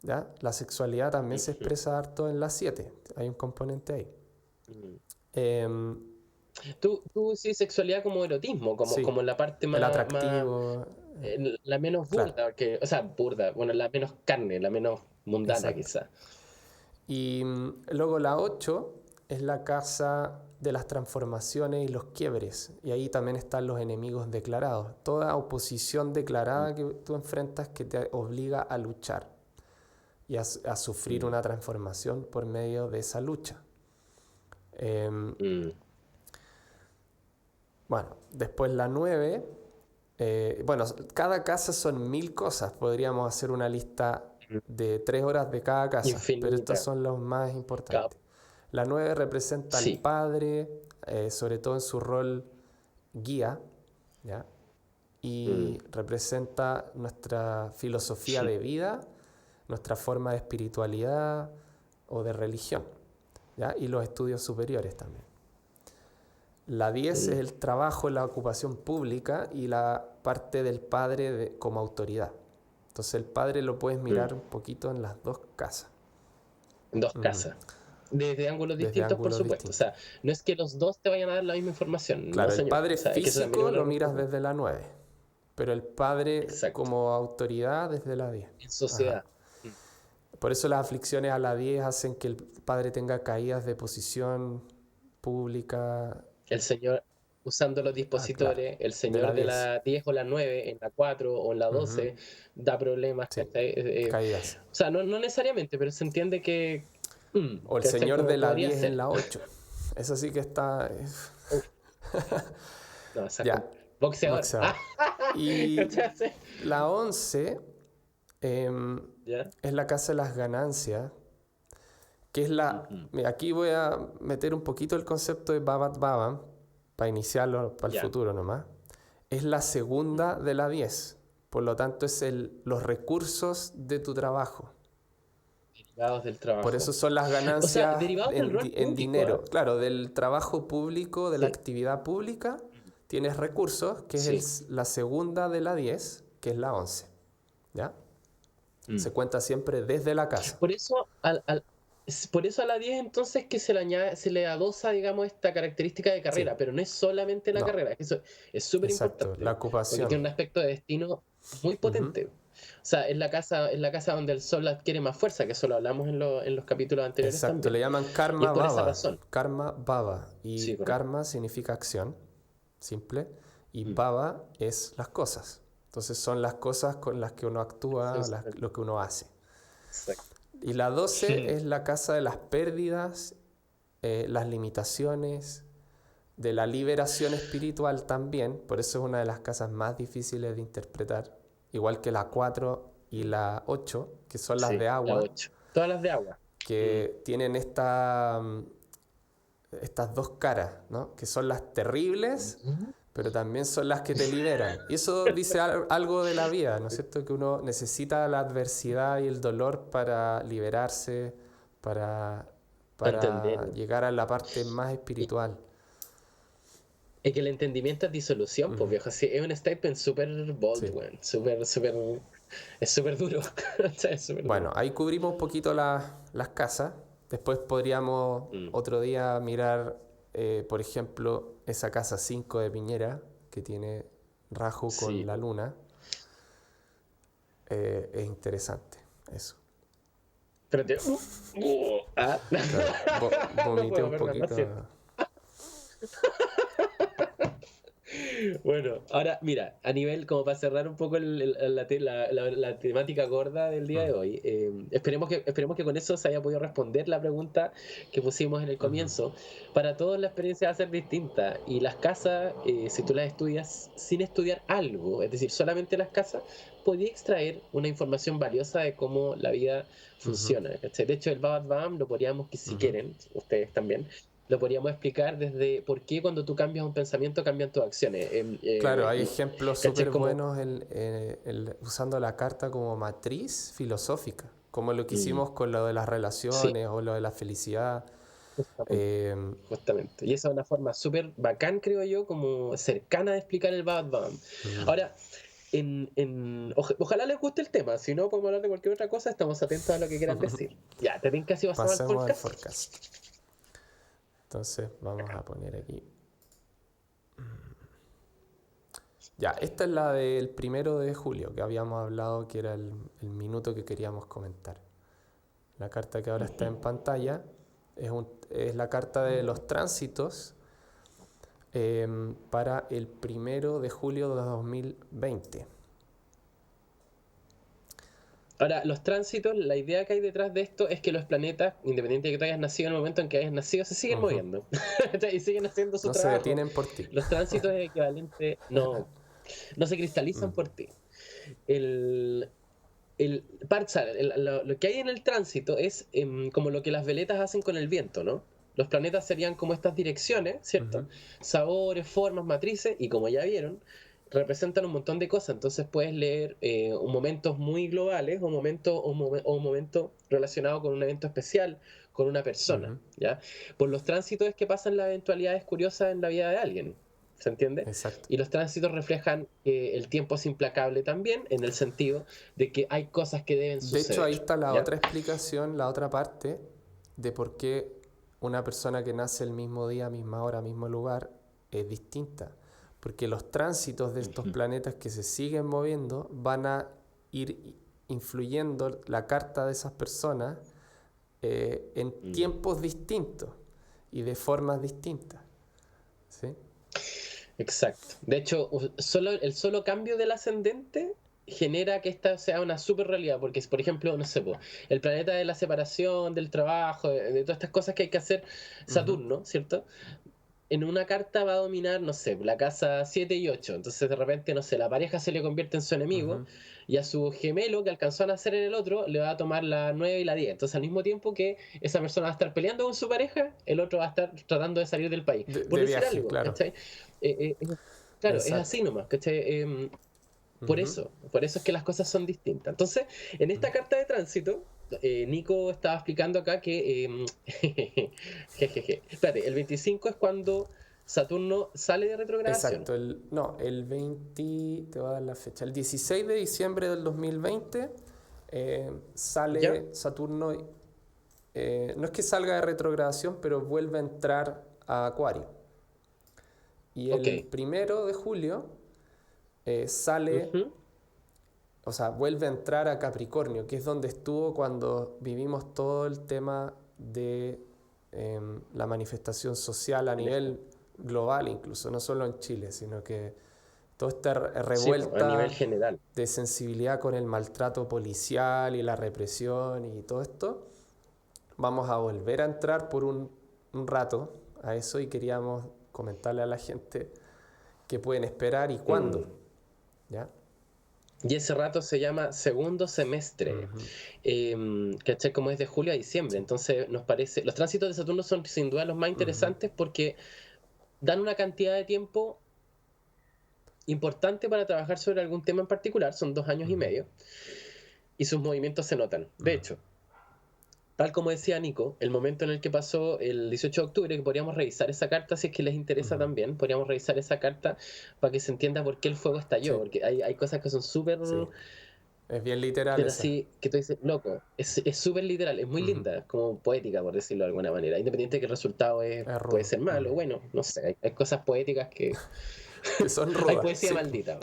Speaker 2: ¿ya? La sexualidad también se
Speaker 1: ujú,
Speaker 2: expresa harto en las 7, hay un componente ahí.
Speaker 1: ujú.
Speaker 2: Em,
Speaker 1: Tú sí, sexualidad como erotismo, como,
Speaker 2: sí,
Speaker 1: como la parte
Speaker 2: el
Speaker 1: más
Speaker 2: atractivo,
Speaker 1: la menos
Speaker 2: claro,
Speaker 1: burda, o sea, burda, bueno, la menos carne, la menos mundana
Speaker 2: exacto.
Speaker 1: quizá.
Speaker 2: Y luego la 8 es la casa de las transformaciones y los quiebres. Y ahí también están los enemigos declarados. Toda oposición declarada que tú enfrentas que te obliga a luchar y a sufrir
Speaker 1: Mm,
Speaker 2: una transformación por medio de esa lucha. Em,
Speaker 1: mm,
Speaker 2: bueno, después la 9. Bueno, cada casa son 1000 cosas. Podríamos hacer una lista
Speaker 1: mm.
Speaker 2: de 3 horas de cada casa, pero estos
Speaker 1: Infinita.
Speaker 2: son los más
Speaker 1: Cap.
Speaker 2: importantes. La 9 representa al
Speaker 1: Sí.
Speaker 2: padre, sobre todo en su rol guía, ¿ya?
Speaker 1: Mm,
Speaker 2: Y representa nuestra filosofía
Speaker 1: sí.
Speaker 2: de vida, nuestra forma de espiritualidad o de religión, ¿ya? Y los estudios superiores también. La 10 es
Speaker 1: Mm,
Speaker 2: el trabajo, la ocupación pública y la parte del padre como autoridad. Entonces el padre lo puedes
Speaker 1: mm.
Speaker 2: mirar un poquito en las dos casas,
Speaker 1: Dos
Speaker 2: ujú,
Speaker 1: casas. Desde ángulos
Speaker 2: desde
Speaker 1: distintos, por
Speaker 2: ángulos
Speaker 1: supuesto. O
Speaker 2: distintos.
Speaker 1: sea, no es que los dos te vayan a dar la misma información. No,
Speaker 2: Claro, el
Speaker 1: señor. O
Speaker 2: padre
Speaker 1: sea, es que eso también es
Speaker 2: físico
Speaker 1: un
Speaker 2: lo
Speaker 1: error
Speaker 2: miras
Speaker 1: común.
Speaker 2: desde la 9, pero el padre
Speaker 1: Exacto.
Speaker 2: como autoridad desde la 10.
Speaker 1: En
Speaker 2: Ajá.
Speaker 1: sociedad. Mm.
Speaker 2: Por eso las aflicciones a la 10 hacen que el padre tenga caídas de posición pública.
Speaker 1: El señor usando los
Speaker 2: Claro,
Speaker 1: dispositores, el
Speaker 2: de la
Speaker 1: señor de
Speaker 2: 10.
Speaker 1: la 10 o la 9 en la 4 o en la
Speaker 2: Ujú,
Speaker 1: 12 da problemas,
Speaker 2: sí,
Speaker 1: ¿cachai?
Speaker 2: caídas.
Speaker 1: O sea, no necesariamente, pero se entiende que,
Speaker 2: O el
Speaker 1: ¿cachai?
Speaker 2: señor de
Speaker 1: Como
Speaker 2: la
Speaker 1: podría
Speaker 2: 10 en
Speaker 1: ser.
Speaker 2: la 8. Eso sí que está.
Speaker 1: Uf, no, esa es
Speaker 2: Ya,
Speaker 1: boxeador.
Speaker 2: boxeador. Y
Speaker 1: ¿Cachai? Sí.
Speaker 2: la 11
Speaker 1: ¿Ya?
Speaker 2: es la casa de las ganancias, que es la...
Speaker 1: Ujú.
Speaker 2: Mira, aquí voy a meter un poquito el concepto de Babat Baba, para iniciarlo para el
Speaker 1: Ya.
Speaker 2: futuro nomás. Es la segunda de la 10. Por lo tanto, es los recursos de tu trabajo.
Speaker 1: Derivados del
Speaker 2: Por eso
Speaker 1: trabajo.
Speaker 2: son las
Speaker 1: O sea,
Speaker 2: ganancias
Speaker 1: derivados del rol
Speaker 2: en
Speaker 1: público, ¿ah?
Speaker 2: dinero. Claro, del trabajo público, de la
Speaker 1: Sí.
Speaker 2: actividad pública, tienes recursos, que es
Speaker 1: Sí.
Speaker 2: la segunda de la 10, que es la 11. ¿Ya?
Speaker 1: Mm.
Speaker 2: Se cuenta siempre desde la casa.
Speaker 1: Por eso, por eso a la 10 entonces que se le añade, se le adosa, digamos, esta característica de
Speaker 2: Sí,
Speaker 1: carrera, pero no es solamente la
Speaker 2: no,
Speaker 1: carrera, es que eso es súper
Speaker 2: exacto, la
Speaker 1: importante, porque
Speaker 2: ocupación.
Speaker 1: tiene un aspecto de destino muy
Speaker 2: Ujú.
Speaker 1: potente. O sea, es la casa donde el sol adquiere más fuerza, que eso lo hablamos en los capítulos anteriores
Speaker 2: Exacto, le
Speaker 1: también.
Speaker 2: llaman
Speaker 1: Y es
Speaker 2: karma
Speaker 1: por esa
Speaker 2: baba.
Speaker 1: razón.
Speaker 2: Karma baba. Y
Speaker 1: Sí, correcto.
Speaker 2: karma significa acción, simple. Y
Speaker 1: Mm.
Speaker 2: baba es las cosas. Entonces son las cosas con las que uno actúa,
Speaker 1: Entonces,
Speaker 2: lo que uno hace.
Speaker 1: exacto.
Speaker 2: Y la 12 es la casa de las pérdidas, las limitaciones, de la liberación espiritual también. Por eso es una de las casas más difíciles de interpretar. Igual que la 4 y la 8, que son las
Speaker 1: Sí,
Speaker 2: de
Speaker 1: la
Speaker 2: agua,
Speaker 1: 8. Todas las de agua. Mm.
Speaker 2: que tienen estas dos caras, ¿no? Que son las terribles,
Speaker 1: Ujú.
Speaker 2: pero también son las que te liberan. Y eso dice algo de la vida, ¿no es cierto? Que uno necesita la adversidad y el dolor para liberarse, para,
Speaker 1: Para entender.
Speaker 2: para llegar a la parte más espiritual.
Speaker 1: Es que el entendimiento es disolución, pues
Speaker 2: Ujú.
Speaker 1: viejo. Sí, es un statement súper bold,
Speaker 2: Sí.
Speaker 1: weón. Súper. Es súper duro. O sea, es súper duro.
Speaker 2: Bueno, ahí cubrimos un poquito las casas. Después podríamos
Speaker 1: Mm,
Speaker 2: otro día mirar, por ejemplo, esa casa 5 de Piñera, que tiene Rahu con
Speaker 1: sí.
Speaker 2: la luna. Es interesante eso.
Speaker 1: Espérate. Ah.
Speaker 2: Claro,
Speaker 1: No
Speaker 2: vomité
Speaker 1: puedo
Speaker 2: un
Speaker 1: ver nada, lo
Speaker 2: poquito.
Speaker 1: siento. Bueno, ahora mira, a nivel, como para cerrar un poco la temática gorda del día de
Speaker 2: Mm,
Speaker 1: hoy, esperemos que con eso se haya podido responder la pregunta que pusimos en el
Speaker 2: ujú,
Speaker 1: comienzo. Para todos la experiencia va a ser distinta y las casas, si tú las estudias sin estudiar algo, es decir, solamente las casas, podía extraer una información valiosa de cómo la vida
Speaker 2: ujú,
Speaker 1: funciona. ¿Cachai? De hecho, el Bad Bam lo podríamos, que si
Speaker 2: ujú.
Speaker 1: quieren, ustedes también lo podríamos explicar desde por qué cuando tú cambias un pensamiento cambian tus acciones.
Speaker 2: Claro, hay ejemplos
Speaker 1: ¿Cachai?
Speaker 2: súper
Speaker 1: Como...
Speaker 2: buenos usando la carta como matriz filosófica, como lo que
Speaker 1: Mm,
Speaker 2: hicimos con lo de las
Speaker 1: sí,
Speaker 2: relaciones o lo de la felicidad.
Speaker 1: justamente.
Speaker 2: Eh,
Speaker 1: Justamente. Y esa es una forma súper bacán, creo yo, como cercana de explicar el Bad Bam.
Speaker 2: ujú.
Speaker 1: Ahora, ojalá les guste el tema, si no podemos hablar de cualquier otra cosa, estamos atentos a lo que quieran decir. Ya, te tienen casi pasado al
Speaker 2: Pasemos al
Speaker 1: podcast.
Speaker 2: forecast. Entonces vamos a poner aquí. Ya, esta es la del 1 de julio, que habíamos hablado que era el minuto que queríamos comentar. La carta que ahora está en pantalla es la carta de los tránsitos para el 1 de julio de 2020.
Speaker 1: Ahora, los tránsitos, la idea que hay detrás de esto es que los planetas, independiente de que tú hayas nacido en el momento en que hayas nacido, se siguen
Speaker 2: Ujú.
Speaker 1: moviendo y siguen haciendo su
Speaker 2: No se
Speaker 1: trabajo.
Speaker 2: detienen por ti.
Speaker 1: Los tránsitos es equivalente, no se
Speaker 2: Mm,
Speaker 1: cristalizan por ti. El, lo que hay en el tránsito es como lo que las veletas hacen con el viento, ¿no? Los planetas serían como estas direcciones, ¿cierto?
Speaker 2: ujú,
Speaker 1: Sabores, formas, matrices, y como ya vieron, representan un montón de cosas. Entonces puedes leer momentos muy globales o momentos relacionados con un evento especial, con una persona,
Speaker 2: ujú.
Speaker 1: ¿ya? Por los tránsitos es que pasan las eventualidades curiosas en la vida de alguien. ¿Se entiende?
Speaker 2: Exacto.
Speaker 1: Y los tránsitos reflejan que el tiempo es implacable también, en el sentido de que hay cosas que deben
Speaker 2: De hecho, ahí
Speaker 1: suceder,
Speaker 2: está la
Speaker 1: ¿ya?
Speaker 2: otra explicación, la otra parte de por qué una persona que nace el mismo día, misma hora, mismo lugar, es distinta. Porque los tránsitos de estos
Speaker 1: Ujú.
Speaker 2: planetas que se siguen moviendo van a ir influyendo la carta de esas personas en
Speaker 1: Mm.
Speaker 2: tiempos distintos y de formas distintas. ¿Sí?
Speaker 1: Exacto. De hecho, el solo cambio del ascendente genera que esta sea una super realidad, porque, por ejemplo, no sé, po, el planeta de la separación, del trabajo, de todas estas cosas que hay que hacer,
Speaker 2: Ujú,
Speaker 1: Saturno, ¿cierto? En una carta va a dominar, no sé, la casa 7 y 8. Entonces, de repente, no sé, la pareja se le convierte en su enemigo
Speaker 2: ujú.
Speaker 1: y a su gemelo que alcanzó a nacer en el otro le va a tomar la 9 y la 10. Entonces, al mismo tiempo que esa persona va a estar peleando con su pareja, el otro va a estar tratando de salir del país. Por
Speaker 2: De
Speaker 1: decir
Speaker 2: viaje,
Speaker 1: algo,
Speaker 2: claro.
Speaker 1: ¿cachai? Claro, es
Speaker 2: Exacto.
Speaker 1: así nomás, ¿cachai?
Speaker 2: Ujú,
Speaker 1: Por eso es que las cosas son distintas. Entonces, en esta carta de tránsito, Nico estaba explicando acá que, jejeje, espérate, el 25 es cuando Saturno sale de retrogradación.
Speaker 2: exacto, no, el 20, te voy a dar la fecha, el 16 de diciembre del 2020
Speaker 1: ¿Ya?
Speaker 2: sale Saturno, no es que salga de retrogradación, pero vuelve a entrar a Acuario. Y
Speaker 1: Ok.
Speaker 2: el 1 de julio sale,
Speaker 1: Ujú.
Speaker 2: o sea, vuelve a entrar a Capricornio, que es donde estuvo cuando vivimos todo el tema de la manifestación social a nivel global, incluso, no solo en Chile, sino que toda esta
Speaker 1: Sí, pues, a nivel
Speaker 2: revuelta
Speaker 1: general.
Speaker 2: de sensibilidad con el maltrato policial y la represión y todo esto, vamos a volver a entrar por un rato a eso y queríamos comentarle a la gente qué pueden esperar y cuándo,
Speaker 1: Mm.
Speaker 2: ¿ya?
Speaker 1: Y ese rato se llama segundo semestre,
Speaker 2: Ujú,
Speaker 1: ¿cachai? Como es de julio a diciembre.
Speaker 2: sí.
Speaker 1: Entonces, nos parece, los tránsitos de Saturno son sin duda los más
Speaker 2: Ujú,
Speaker 1: interesantes porque dan una cantidad de tiempo importante para trabajar sobre algún tema en particular, son 2 años y
Speaker 2: ujú,
Speaker 1: medio, y sus movimientos se notan. De
Speaker 2: ujú,
Speaker 1: hecho, tal como decía Nico, el momento en el que pasó el 18 de octubre, que podríamos revisar esa carta, si es que les interesa
Speaker 2: ujú.
Speaker 1: también, podríamos revisar esa carta para que se entienda por qué el fuego estalló,
Speaker 2: Sí,
Speaker 1: porque hay cosas que son súper,
Speaker 2: sí. Es bien literal
Speaker 1: pero
Speaker 2: esa.
Speaker 1: así, que tú dices, loco, es súper literal, es muy
Speaker 2: Ujú.
Speaker 1: linda, como poética, por decirlo de alguna manera, independiente de que el resultado
Speaker 2: Es
Speaker 1: puede
Speaker 2: rudo.
Speaker 1: ser malo,
Speaker 2: Ujú.
Speaker 1: bueno, no sé, hay cosas poéticas que...
Speaker 2: Que son
Speaker 1: hay
Speaker 2: rudas,
Speaker 1: poesía
Speaker 2: sí, po.
Speaker 1: maldita.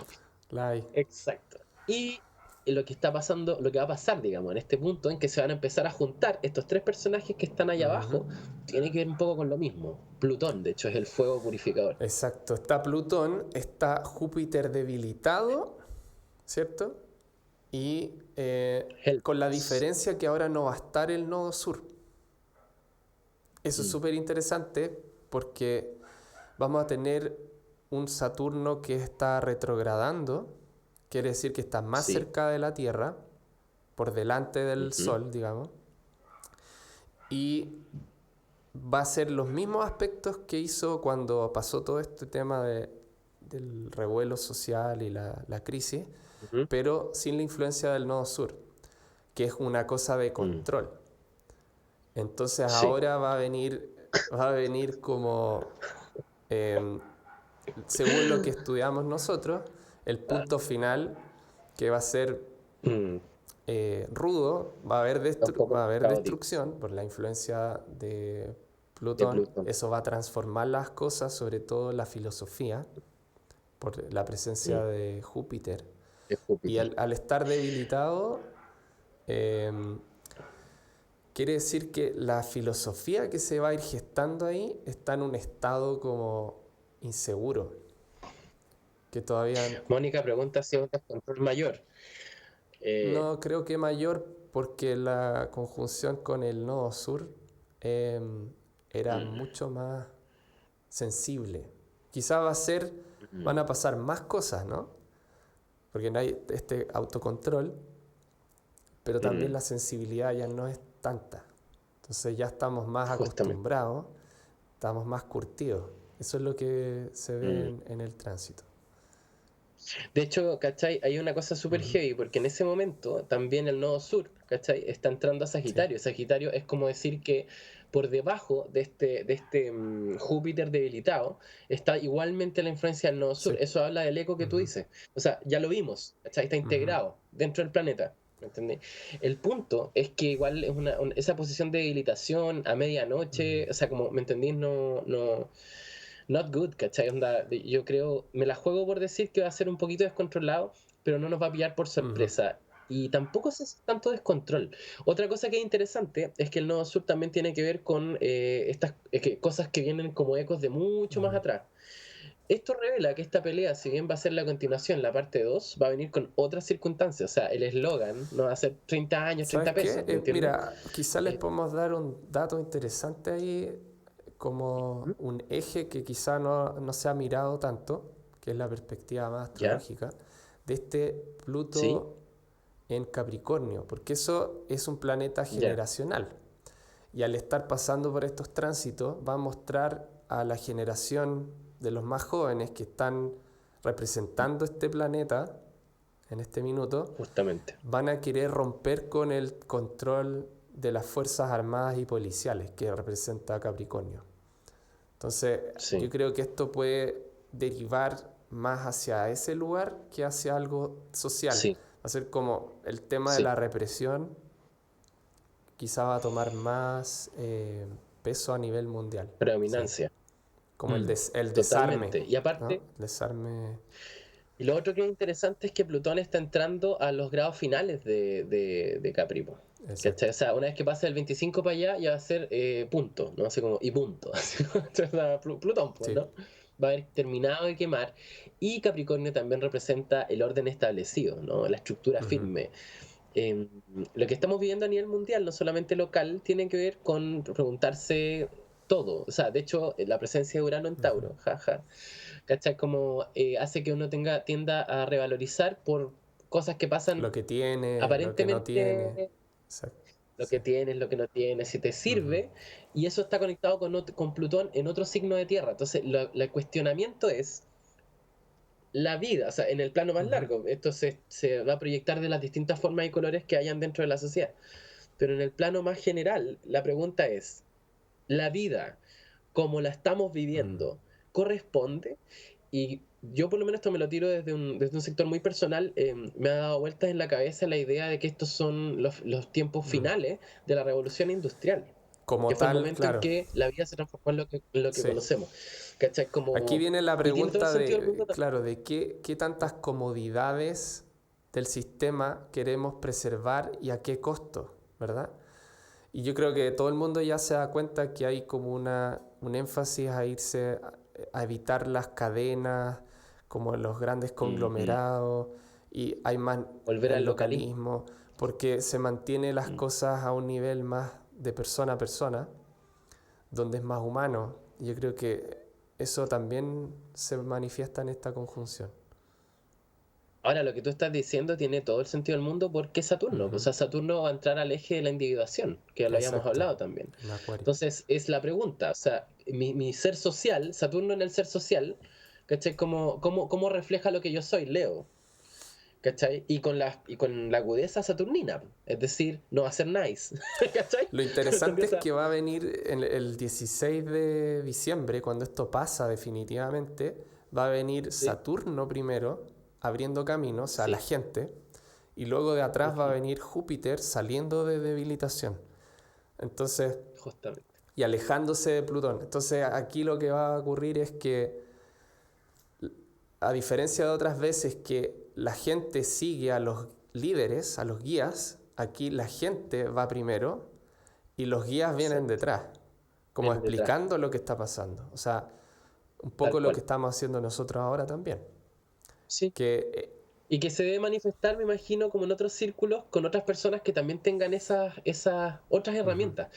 Speaker 2: La hay.
Speaker 1: Exacto. Y lo que está pasando, lo que va a pasar, digamos, en este punto en que se van a empezar a juntar estos tres personajes que están allá
Speaker 2: Ujú.
Speaker 1: abajo, tiene que ver un poco con lo mismo. Plutón, de hecho, es el fuego purificador.
Speaker 2: Exacto. Está Plutón, está Júpiter debilitado, ¿cierto? Y con la
Speaker 1: Helmets.
Speaker 2: diferencia que ahora no va a estar el nodo sur. Eso es
Speaker 1: Mm,
Speaker 2: súper interesante porque vamos a tener un Saturno que está retrogradando, quiere decir que está más
Speaker 1: sí.
Speaker 2: cerca de la Tierra, por delante del
Speaker 1: Ujú,
Speaker 2: Sol, digamos, y va a ser los mismos aspectos que hizo cuando pasó todo este tema del revuelo social y la crisis,
Speaker 1: ujú,
Speaker 2: pero sin la influencia del nodo sur, que es una cosa de
Speaker 1: mm,
Speaker 2: control. Entonces
Speaker 1: sí.
Speaker 2: ahora va a venir como, eh, según lo que estudiamos nosotros, el punto final que va a ser
Speaker 1: Mm,
Speaker 2: rudo,
Speaker 1: está un
Speaker 2: va a
Speaker 1: poco
Speaker 2: haber
Speaker 1: caótico
Speaker 2: destrucción por la influencia de
Speaker 1: de
Speaker 2: Plutón.
Speaker 1: Plutón,
Speaker 2: Eso va a transformar las cosas, sobre todo la filosofía, por la presencia
Speaker 1: mm,
Speaker 2: de Júpiter.
Speaker 1: de
Speaker 2: Y
Speaker 1: Júpiter.
Speaker 2: al estar debilitado, eh, quiere decir que la filosofía que se va a ir gestando ahí está en un estado como inseguro, que todavía
Speaker 1: Mónica pregunta si es un descontrol mayor. Eh,
Speaker 2: no creo que mayor, porque la conjunción con el nodo sur eh, era
Speaker 1: mm,
Speaker 2: mucho más sensible. Quizá va a ser, van
Speaker 1: mm,
Speaker 2: a pasar más cosas, ¿no? Porque no hay este autocontrol, pero también
Speaker 1: mm,
Speaker 2: la sensibilidad ya no es tanta. Entonces ya estamos más
Speaker 1: justamente.
Speaker 2: acostumbrados, estamos más curtidos. Eso es lo que se ve
Speaker 1: Mm.
Speaker 2: en el tránsito.
Speaker 1: De hecho, ¿cachai? Hay una cosa súper
Speaker 2: Ujú.
Speaker 1: heavy, porque en ese momento también el nodo sur, ¿cachai? Está entrando a
Speaker 2: Sí.
Speaker 1: Sagitario. Sagitario es como decir que por debajo de este Júpiter debilitado está igualmente la influencia del nodo sur.
Speaker 2: Sí.
Speaker 1: Eso habla del eco que tú
Speaker 2: Ujú.
Speaker 1: dices. O sea, ya lo vimos, ¿cachai? Está
Speaker 2: Ujú.
Speaker 1: integrado dentro del planeta. ¿Me entendés? El punto es que igual es esa posición de debilitación a
Speaker 2: Mm.
Speaker 1: medianoche, o sea, como, ¿me entendís? No, not good, ¿cachai? Onda, yo creo, me la juego por decir que va a ser un poquito descontrolado, pero no nos va a pillar por
Speaker 2: Ujú.
Speaker 1: sorpresa. Y tampoco es tanto descontrol. Otra cosa que es interesante es que el Nodo Sur también tiene que ver con estas cosas que vienen como ecos de mucho más
Speaker 2: Ujú.
Speaker 1: atrás. Esto revela que esta pelea, si bien va a ser la continuación, la parte 2 va a venir con otras circunstancias. O sea, el eslogan no va a ser 30 años,
Speaker 2: ¿Sabes
Speaker 1: 30
Speaker 2: qué?
Speaker 1: pesos, ¿me entiendes?
Speaker 2: Mira, quizás les
Speaker 1: Eh,
Speaker 2: podemos dar un dato interesante ahí, como un eje que quizá no se ha mirado tanto, que es la perspectiva más
Speaker 1: ¿Ya?
Speaker 2: astrológica, de este
Speaker 1: ¿Sí?
Speaker 2: Pluto en Capricornio, porque eso es un planeta
Speaker 1: ¿Ya?
Speaker 2: generacional. Y al estar pasando por estos tránsitos, va a mostrar a la generación de los más jóvenes que están representando este planeta en este minuto,
Speaker 1: Justamente.
Speaker 2: van a querer romper con el control de las Fuerzas Armadas y Policiales que representa Capricornio. Entonces, yo
Speaker 1: Sí.
Speaker 2: creo que esto puede derivar más hacia ese lugar que hacia algo social.
Speaker 1: Sí.
Speaker 2: Va a ser como el tema de
Speaker 1: Sí.
Speaker 2: la represión, quizá va a tomar más peso a nivel mundial. Sí.
Speaker 1: Predominancia.
Speaker 2: Como
Speaker 1: Mm,
Speaker 2: el desarme,
Speaker 1: totalmente. Y
Speaker 2: ¿no?
Speaker 1: aparte,
Speaker 2: El desarme.
Speaker 1: y lo otro que es interesante es que Plutón está entrando a los grados finales de Capri, po. ¿Cachai?
Speaker 2: Exacto.
Speaker 1: O sea, una vez que pase del 25 para allá, ya va a ser punto, ¿no? Así como, y punto. Así como, o sea, Plutón, pues,
Speaker 2: Sí.
Speaker 1: ¿no? Va a haber terminado de quemar. Y Capricornio también representa el orden establecido, ¿no? La estructura
Speaker 2: Ujú.
Speaker 1: firme. Eh, lo que estamos viviendo a nivel mundial, no solamente local, tiene que ver con preguntarse todo. O sea, de hecho, la presencia de Urano en
Speaker 2: Ujú.
Speaker 1: Tauro, jaja, ¿cachai? Como hace que uno tienda a revalorizar por cosas que pasan
Speaker 2: Lo que tiene, lo que no tiene.
Speaker 1: aparentemente
Speaker 2: Exacto.
Speaker 1: lo
Speaker 2: Sí.
Speaker 1: que tienes, lo que no tienes, si te
Speaker 2: Ujú.
Speaker 1: sirve, y eso está conectado con Plutón en otro signo de tierra. Entonces, el cuestionamiento es la vida, o sea, en el plano más
Speaker 2: Ujú.
Speaker 1: largo, esto se va a proyectar de las distintas formas y colores que hayan dentro de la sociedad. Pero en el plano más general, la pregunta es, ¿la vida como la estamos
Speaker 2: Mm.
Speaker 1: viviendo corresponde? Y yo por lo menos esto me lo tiro desde un sector muy personal, me ha dado vueltas en la cabeza la idea de que estos son los tiempos
Speaker 2: Mm.
Speaker 1: finales de la revolución industrial,
Speaker 2: Como
Speaker 1: que fue el
Speaker 2: tal,
Speaker 1: momento en
Speaker 2: claro.
Speaker 1: que la vida se transformó en lo que
Speaker 2: Sí.
Speaker 1: conocemos. ¿Cachai?
Speaker 2: Aquí
Speaker 1: Como...
Speaker 2: viene la
Speaker 1: Y tiene todo el
Speaker 2: pregunta
Speaker 1: sentido del
Speaker 2: de,
Speaker 1: mundo también.
Speaker 2: claro, de qué tantas comodidades del sistema queremos preservar y a qué costo, ¿verdad? Y yo creo que todo el mundo ya se da cuenta que hay como un énfasis a irse a evitar las cadenas, como los grandes
Speaker 1: Ujú.
Speaker 2: conglomerados, y hay más
Speaker 1: Volver
Speaker 2: el
Speaker 1: al localismo.
Speaker 2: localismo, porque se mantiene las
Speaker 1: Mm.
Speaker 2: cosas a un nivel más de persona a persona, donde es más humano. Y yo creo que eso también se manifiesta en esta conjunción.
Speaker 1: Ahora, lo que tú estás diciendo tiene todo el sentido del mundo porque es Saturno. O
Speaker 2: Ujú.
Speaker 1: sea, Saturno va a entrar al eje de la individuación, que ya lo habíamos
Speaker 2: Exacto,
Speaker 1: hablado también.
Speaker 2: en Acuario.
Speaker 1: Entonces, es la pregunta. O sea, mi ser social, Saturno en el ser social, ¿cachai? ¿Cómo refleja lo que yo soy, Leo? ¿Cachai? Y con la agudeza saturnina. Es decir, no va a ser nice. ¿Cachai?
Speaker 2: Lo
Speaker 1: ¿Me entendí?
Speaker 2: interesante
Speaker 1: O
Speaker 2: es
Speaker 1: sea,
Speaker 2: que va a venir el 16 de diciembre, cuando esto pasa definitivamente, va a venir
Speaker 1: sí,
Speaker 2: Saturno primero, abriendo caminos a la
Speaker 1: sí.
Speaker 2: gente, y luego de atrás va a
Speaker 1: Ujú.
Speaker 2: venir Júpiter saliendo de debilitación. Entonces,
Speaker 1: Justamente.
Speaker 2: y alejándose de Plutón. Entonces, aquí lo que va a ocurrir es que, a diferencia de otras veces que la gente sigue a los líderes, a los guías, aquí la gente va primero y los guías vienen
Speaker 1: Exacto.
Speaker 2: detrás, como
Speaker 1: Vienen detrás.
Speaker 2: explicando lo que está pasando. O sea, un
Speaker 1: Tal
Speaker 2: poco lo que
Speaker 1: cual.
Speaker 2: estamos haciendo nosotros ahora también.
Speaker 1: Sí.
Speaker 2: Que,
Speaker 1: Y que se debe manifestar, me imagino, como en otros círculos, con otras personas que también tengan esas otras
Speaker 2: ujú,
Speaker 1: herramientas.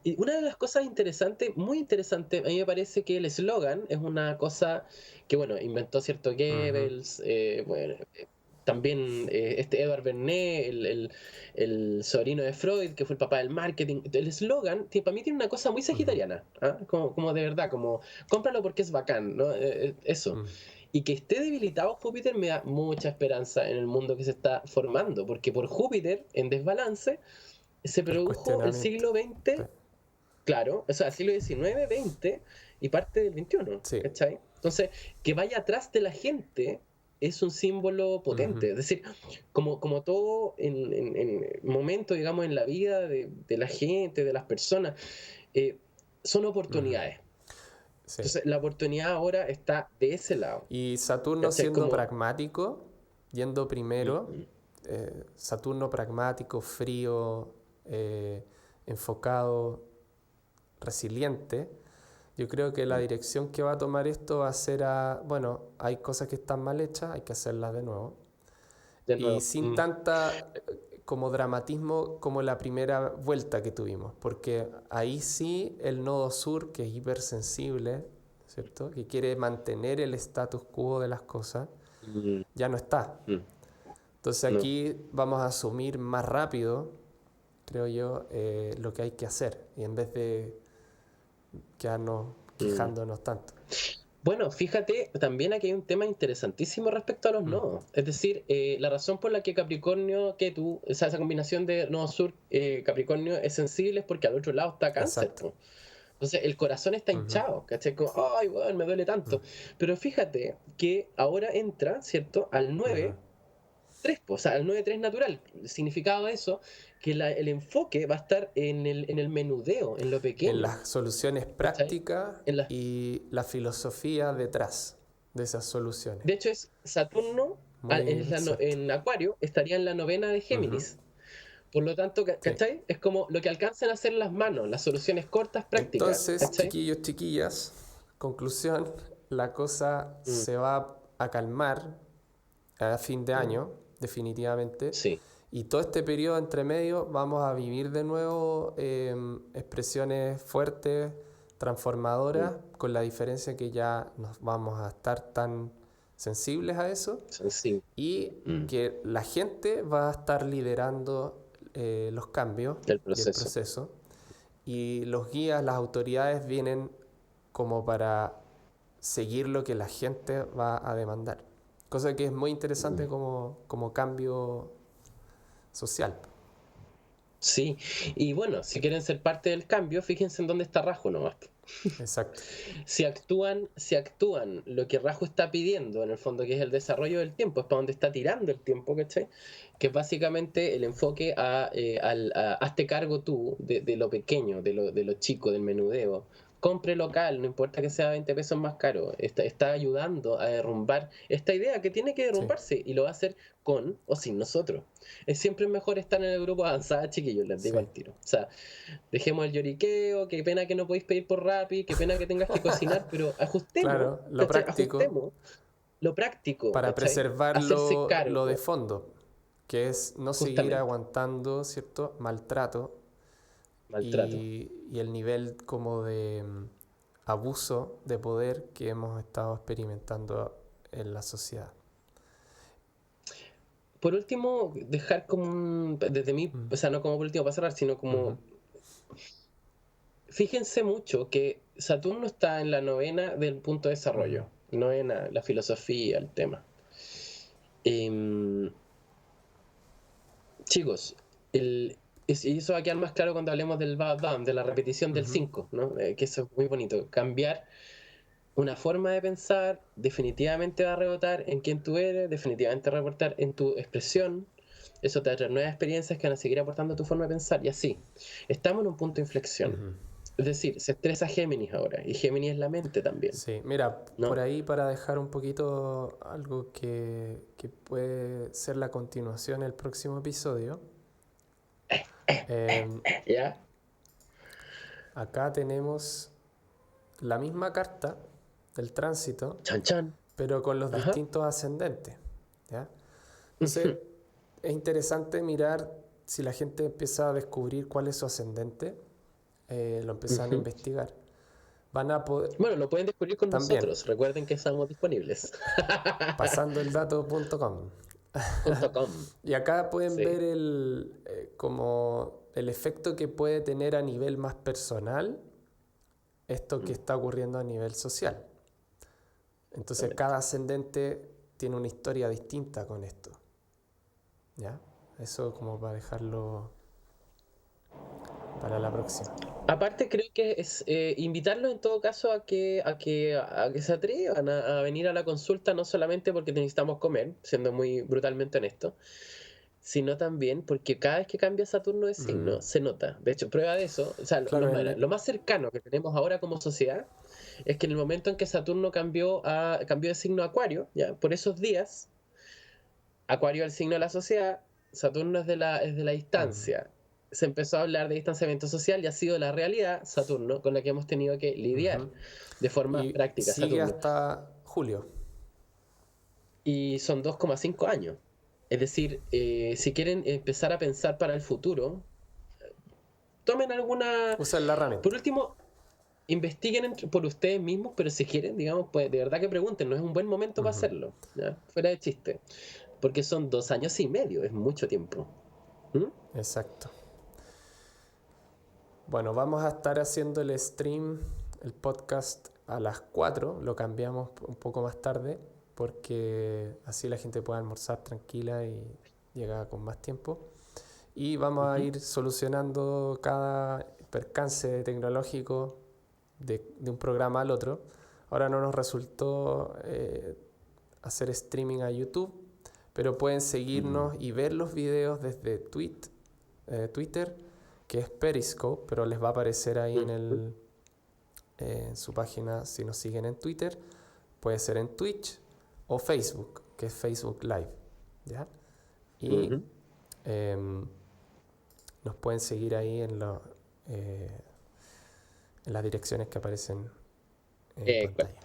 Speaker 1: Y una de las cosas interesantes, muy interesante, a mí me parece que el eslogan es una cosa que, bueno, inventó cierto
Speaker 2: ujú,
Speaker 1: Goebbels, bueno, también este Edward Bernays, el sobrino de Freud, que fue el papá del marketing. El eslogan, para mí, tiene una cosa muy
Speaker 2: ujú,
Speaker 1: sagitariana, ¿ah? Como de verdad, como cómpralo porque es bacán, ¿no? Eso.
Speaker 2: mm.
Speaker 1: Y que esté debilitado Júpiter me da mucha esperanza en el mundo que se está formando, porque por Júpiter, en desbalance, se
Speaker 2: El
Speaker 1: produjo el
Speaker 2: cuestionamiento.
Speaker 1: siglo XX, claro, o sea, el siglo XIX, XX y parte del XXI,
Speaker 2: Sí.
Speaker 1: ¿cachai? Entonces, que vaya atrás de la gente es un símbolo
Speaker 2: Ujú,
Speaker 1: potente, es decir, como todo en momento, digamos, en la vida de la gente, de las personas, eh, son
Speaker 2: ujú,
Speaker 1: oportunidades.
Speaker 2: sí.
Speaker 1: Entonces, la oportunidad ahora está de ese lado,
Speaker 2: Y Saturno
Speaker 1: ¿cachai?
Speaker 2: siendo
Speaker 1: Como...
Speaker 2: pragmático, yendo primero,
Speaker 1: Ujú.
Speaker 2: Saturno pragmático, frío, enfocado, resiliente. Yo creo que la dirección que va a tomar esto va a ser bueno, hay cosas que están mal hechas, hay que hacerlas de nuevo.
Speaker 1: De
Speaker 2: Y
Speaker 1: nuevo.
Speaker 2: sin tanta como dramatismo como la primera vuelta que tuvimos, porque ahí sí el nodo sur, que es hipersensible, ¿cierto? Que quiere mantener el status quo de las cosas,
Speaker 1: Mm,
Speaker 2: ya no está.
Speaker 1: mm,
Speaker 2: Entonces
Speaker 1: no.
Speaker 2: aquí vamos a asumir más rápido, creo yo, lo que hay que hacer, y en vez de quedarnos
Speaker 1: Mm.
Speaker 2: quejándonos tanto.
Speaker 1: Bueno, fíjate, también aquí hay un tema interesantísimo respecto a los
Speaker 2: Mm,
Speaker 1: nodos. Es decir, la razón por la que Capricornio, Ketu, o sea, esa combinación de nodo sur, Capricornio es sensible es porque al otro lado está Cáncer,
Speaker 2: exacto.
Speaker 1: po. Entonces el corazón está
Speaker 2: Ujú,
Speaker 1: hinchado, ¿cachai? Como, ay, weón, me duele
Speaker 2: mm,
Speaker 1: tanto. Pero fíjate que ahora entra, ¿cierto? Al
Speaker 2: ujú.
Speaker 1: 9 3, o sea, el 9-3 natural. El significado de eso, que el enfoque va a estar en el menudeo, en lo
Speaker 2: En
Speaker 1: pequeño,
Speaker 2: las soluciones
Speaker 1: ¿cachai?
Speaker 2: prácticas
Speaker 1: En la,
Speaker 2: y la filosofía detrás de esas soluciones.
Speaker 1: de hecho, es Saturno
Speaker 2: Muy cierto.
Speaker 1: en Acuario, estaría en la novena de
Speaker 2: Ujú,
Speaker 1: Géminis. Por lo tanto,
Speaker 2: sí.
Speaker 1: ¿cachai? Es como lo que alcanzan a hacer las manos, las soluciones cortas, prácticas,
Speaker 2: Entonces,
Speaker 1: ¿cachai?
Speaker 2: chiquillos, chiquillas, conclusión, la cosa
Speaker 1: Mm,
Speaker 2: se va a calmar a fin de
Speaker 1: mm,
Speaker 2: año, definitivamente.
Speaker 1: sí.
Speaker 2: Y todo este periodo entre medio vamos a vivir de nuevo expresiones fuertes,
Speaker 1: Mm,
Speaker 2: transformadoras, con la diferencia que ya nos vamos a estar tan sensibles a eso
Speaker 1: sensible.
Speaker 2: y
Speaker 1: Mm,
Speaker 2: que la gente va a estar liderando los cambios
Speaker 1: el
Speaker 2: y el
Speaker 1: proceso.
Speaker 2: proceso. Y los guías, las autoridades vienen como para seguir lo que la gente va a demandar. Cosa que es muy interesante
Speaker 1: Mm.
Speaker 2: como cambio social.
Speaker 1: Sí, y bueno, si quieren ser parte del cambio, fíjense en dónde está Rajo nomás.
Speaker 2: Exacto.
Speaker 1: Si actúan lo que Rajo está pidiendo, en el fondo, que es el desarrollo del tiempo, es para donde está tirando el tiempo, ¿cachai? Que es básicamente el enfoque hazte cargo tú de lo pequeño, de lo chico, del menudeo. compre local, no importa que sea 20 pesos más caro, está ayudando a derrumbar esta idea que tiene que
Speaker 2: Sí,
Speaker 1: derrumbarse y lo va a hacer con o sin nosotros. Es siempre mejor estar en el grupo avanzado, chiquillos, les digo
Speaker 2: sí.
Speaker 1: al tiro. O sea, dejemos el lloriqueo, qué pena que no podéis pedir por Rappi, qué pena que tengas que cocinar, pero ajustemos,
Speaker 2: Claro, lo
Speaker 1: ¿cachai?
Speaker 2: práctico
Speaker 1: Ajustemos lo práctico,
Speaker 2: para
Speaker 1: ¿cachai?
Speaker 2: preservar
Speaker 1: Hacerse
Speaker 2: lo de
Speaker 1: cargo,
Speaker 2: fondo, que es no seguir
Speaker 1: justamente,
Speaker 2: aguantando, ¿cierto? Maltrato
Speaker 1: maltrato.
Speaker 2: y el nivel como de abuso de poder que hemos estado experimentando en la sociedad.
Speaker 1: Por último, dejar como desde mí,
Speaker 2: Mm,
Speaker 1: o sea, no como por último para cerrar, sino
Speaker 2: ujú,
Speaker 1: como, fíjense mucho que Saturno está en la novena del punto de
Speaker 2: ujú,
Speaker 1: desarrollo, novena, la filosofía, el tema. Em, Chicos, y eso va a quedar más claro cuando hablemos del Bam Bam, de la repetición del
Speaker 2: ujú.
Speaker 1: 5, ¿no? Que eso es muy bonito. Cambiar una forma de pensar definitivamente va a rebotar en quién tú eres, definitivamente va a rebotar en tu expresión. Eso te va a traer nuevas experiencias que van a seguir aportando a tu forma de pensar y así. Estamos en un punto de inflexión.
Speaker 2: Ujú.
Speaker 1: Es decir, se estresa Géminis ahora y Géminis es la mente también,
Speaker 2: Sí, mira, por
Speaker 1: ¿no?
Speaker 2: ahí para dejar un poquito algo que puede ser la continuación del próximo episodio, em,
Speaker 1: ¿Ya?
Speaker 2: acá tenemos la misma carta del tránsito,
Speaker 1: Chan chan.
Speaker 2: pero con los
Speaker 1: Ajá.
Speaker 2: distintos ascendentes, ¿ya? Entonces,
Speaker 1: Ujú,
Speaker 2: es interesante mirar si la gente empieza a descubrir cuál es su ascendente, lo empiezan a
Speaker 1: ujú.
Speaker 2: investigar. Van a poder,
Speaker 1: Bueno, lo pueden descubrir con
Speaker 2: también,
Speaker 1: nosotros. Recuerden que estamos disponibles.
Speaker 2: pasandoeldato.com.
Speaker 1: .com.
Speaker 2: Y acá pueden
Speaker 1: Sí,
Speaker 2: ver como el efecto que puede tener a nivel más personal esto que está ocurriendo a nivel social. Entonces
Speaker 1: exactamente.
Speaker 2: cada ascendente tiene una historia distinta con esto. ¿Ya? Eso como para dejarlo para la próxima.
Speaker 1: Aparte, creo que es invitarlos en todo caso a que se atrevan a venir a la consulta, no solamente porque necesitamos comer, siendo muy brutalmente honesto, sino también porque cada vez que cambia Saturno de
Speaker 2: Ujú.
Speaker 1: signo, se nota. De hecho, prueba de eso, o sea,
Speaker 2: Claro,
Speaker 1: lo más cercano que tenemos ahora como sociedad es que en el momento en que Saturno cambió de signo a Acuario, ya, por esos días, Acuario es el signo de la sociedad, Saturno es de la
Speaker 2: ujú,
Speaker 1: distancia. Se empezó a hablar de distanciamiento social y ha sido la realidad, Saturno, con la que hemos tenido que lidiar
Speaker 2: ujú.
Speaker 1: de forma
Speaker 2: Y
Speaker 1: práctica,
Speaker 2: sigue
Speaker 1: Saturno.
Speaker 2: hasta julio.
Speaker 1: Y son 2,5 años. Es decir, si quieren empezar a pensar para el futuro, tomen alguna.
Speaker 2: Usen la
Speaker 1: Por
Speaker 2: herramienta.
Speaker 1: último, investiguen por ustedes mismos, pero si quieren, digamos, pues de verdad que pregunten, no es un buen momento para
Speaker 2: Ujú.
Speaker 1: hacerlo, ¿ya? Fuera de chiste. Porque son 2 años y medio, es mucho tiempo. ¿Mm?
Speaker 2: Exacto. Bueno, vamos a estar haciendo el stream, el podcast a las 4. Lo cambiamos un poco más tarde porque así la gente puede almorzar tranquila y llega con más tiempo. Y vamos a
Speaker 1: Ujú.
Speaker 2: ir solucionando cada percance tecnológico de un programa al otro. Ahora no nos resultó hacer streaming a YouTube, pero pueden
Speaker 1: Mm.
Speaker 2: seguirnos y ver los videos desde Twitter, que es Periscope, pero les va a aparecer ahí
Speaker 1: Ujú.
Speaker 2: en su página si nos siguen en Twitter. Puede ser en Twitch o Facebook, que es Facebook Live. ¿Ya? Y
Speaker 1: Ujú.
Speaker 2: em, nos pueden seguir ahí eh, en las direcciones que aparecen en
Speaker 1: Bueno.
Speaker 2: pantalla.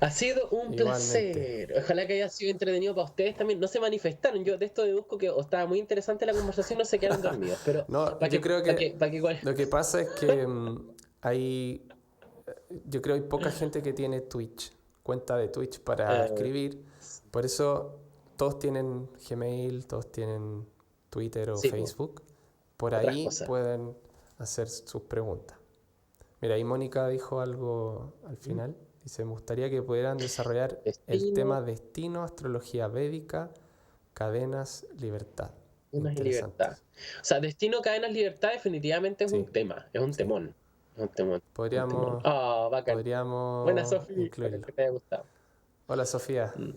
Speaker 1: Ha sido un
Speaker 2: Igualmente.
Speaker 1: placer. Ojalá que haya sido entretenido para ustedes también. No se manifestaron. Yo de esto deduzco que o estaba muy interesante la conversación, no se quedaron dormidos. Pero
Speaker 2: No,
Speaker 1: para
Speaker 2: yo
Speaker 1: que,
Speaker 2: creo
Speaker 1: para que,
Speaker 2: que
Speaker 1: para que
Speaker 2: lo que pasa es que hay, yo creo hay poca gente que tiene Twitch, cuenta de Twitch para
Speaker 1: eh,
Speaker 2: escribir. Por eso todos tienen Gmail, todos tienen Twitter o
Speaker 1: sí, po,
Speaker 2: Facebook. Por
Speaker 1: otras
Speaker 2: ahí
Speaker 1: cosas.
Speaker 2: pueden hacer sus preguntas. Mira, ahí Mónica dijo algo al
Speaker 1: ¿Mm?
Speaker 2: final. Dice, me gustaría que pudieran desarrollar el tema
Speaker 1: Destino,
Speaker 2: destino, astrología védica, cadenas, libertad.
Speaker 1: unas y
Speaker 2: Interesante.
Speaker 1: libertad. O sea, destino, cadenas, libertad definitivamente es un
Speaker 2: Sí,
Speaker 1: tema. Es un
Speaker 2: sí.
Speaker 1: temón. Es un temón. Es un temón.
Speaker 2: Podríamos,
Speaker 1: Ah, bacán. Buena,
Speaker 2: podríamos
Speaker 1: Sofi. Bacán
Speaker 2: incluirlo.
Speaker 1: que te haya gustado.
Speaker 2: Hola Sofía.
Speaker 1: Mm.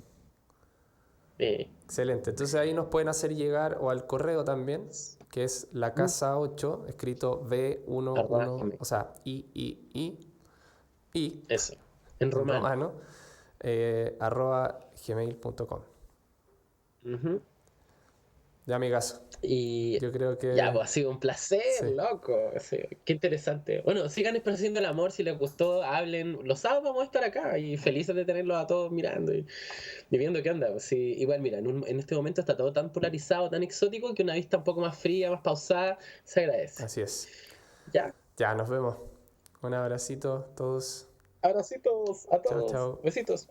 Speaker 2: Excelente. Entonces ahí nos pueden hacer llegar o al correo también, que es la casa 8, escrito
Speaker 1: arroba
Speaker 2: B11,
Speaker 1: gmail.
Speaker 2: o sea, I
Speaker 1: Eso, en
Speaker 2: en
Speaker 1: romano.
Speaker 2: romano, @gmail.com.
Speaker 1: Ujú.
Speaker 2: Ya, amigazo.
Speaker 1: Y
Speaker 2: Yo creo
Speaker 1: ya,
Speaker 2: que
Speaker 1: pues ha sido un placer,
Speaker 2: sí,
Speaker 1: loco. Sí, qué interesante. Bueno, sigan expresando el amor si les gustó, hablen. Los sábados vamos a estar acá y felices de tenerlos a todos mirando y viendo qué onda. Pues sí, igual, mira, en este momento está todo tan polarizado, tan exótico, que una vista un poco más fría, más pausada, se agradece.
Speaker 2: así es.
Speaker 1: Ya,
Speaker 2: Ya, nos vemos. Un abracito a todos.
Speaker 1: abracitos a
Speaker 2: Chao,
Speaker 1: todos.
Speaker 2: chao.
Speaker 1: Besitos.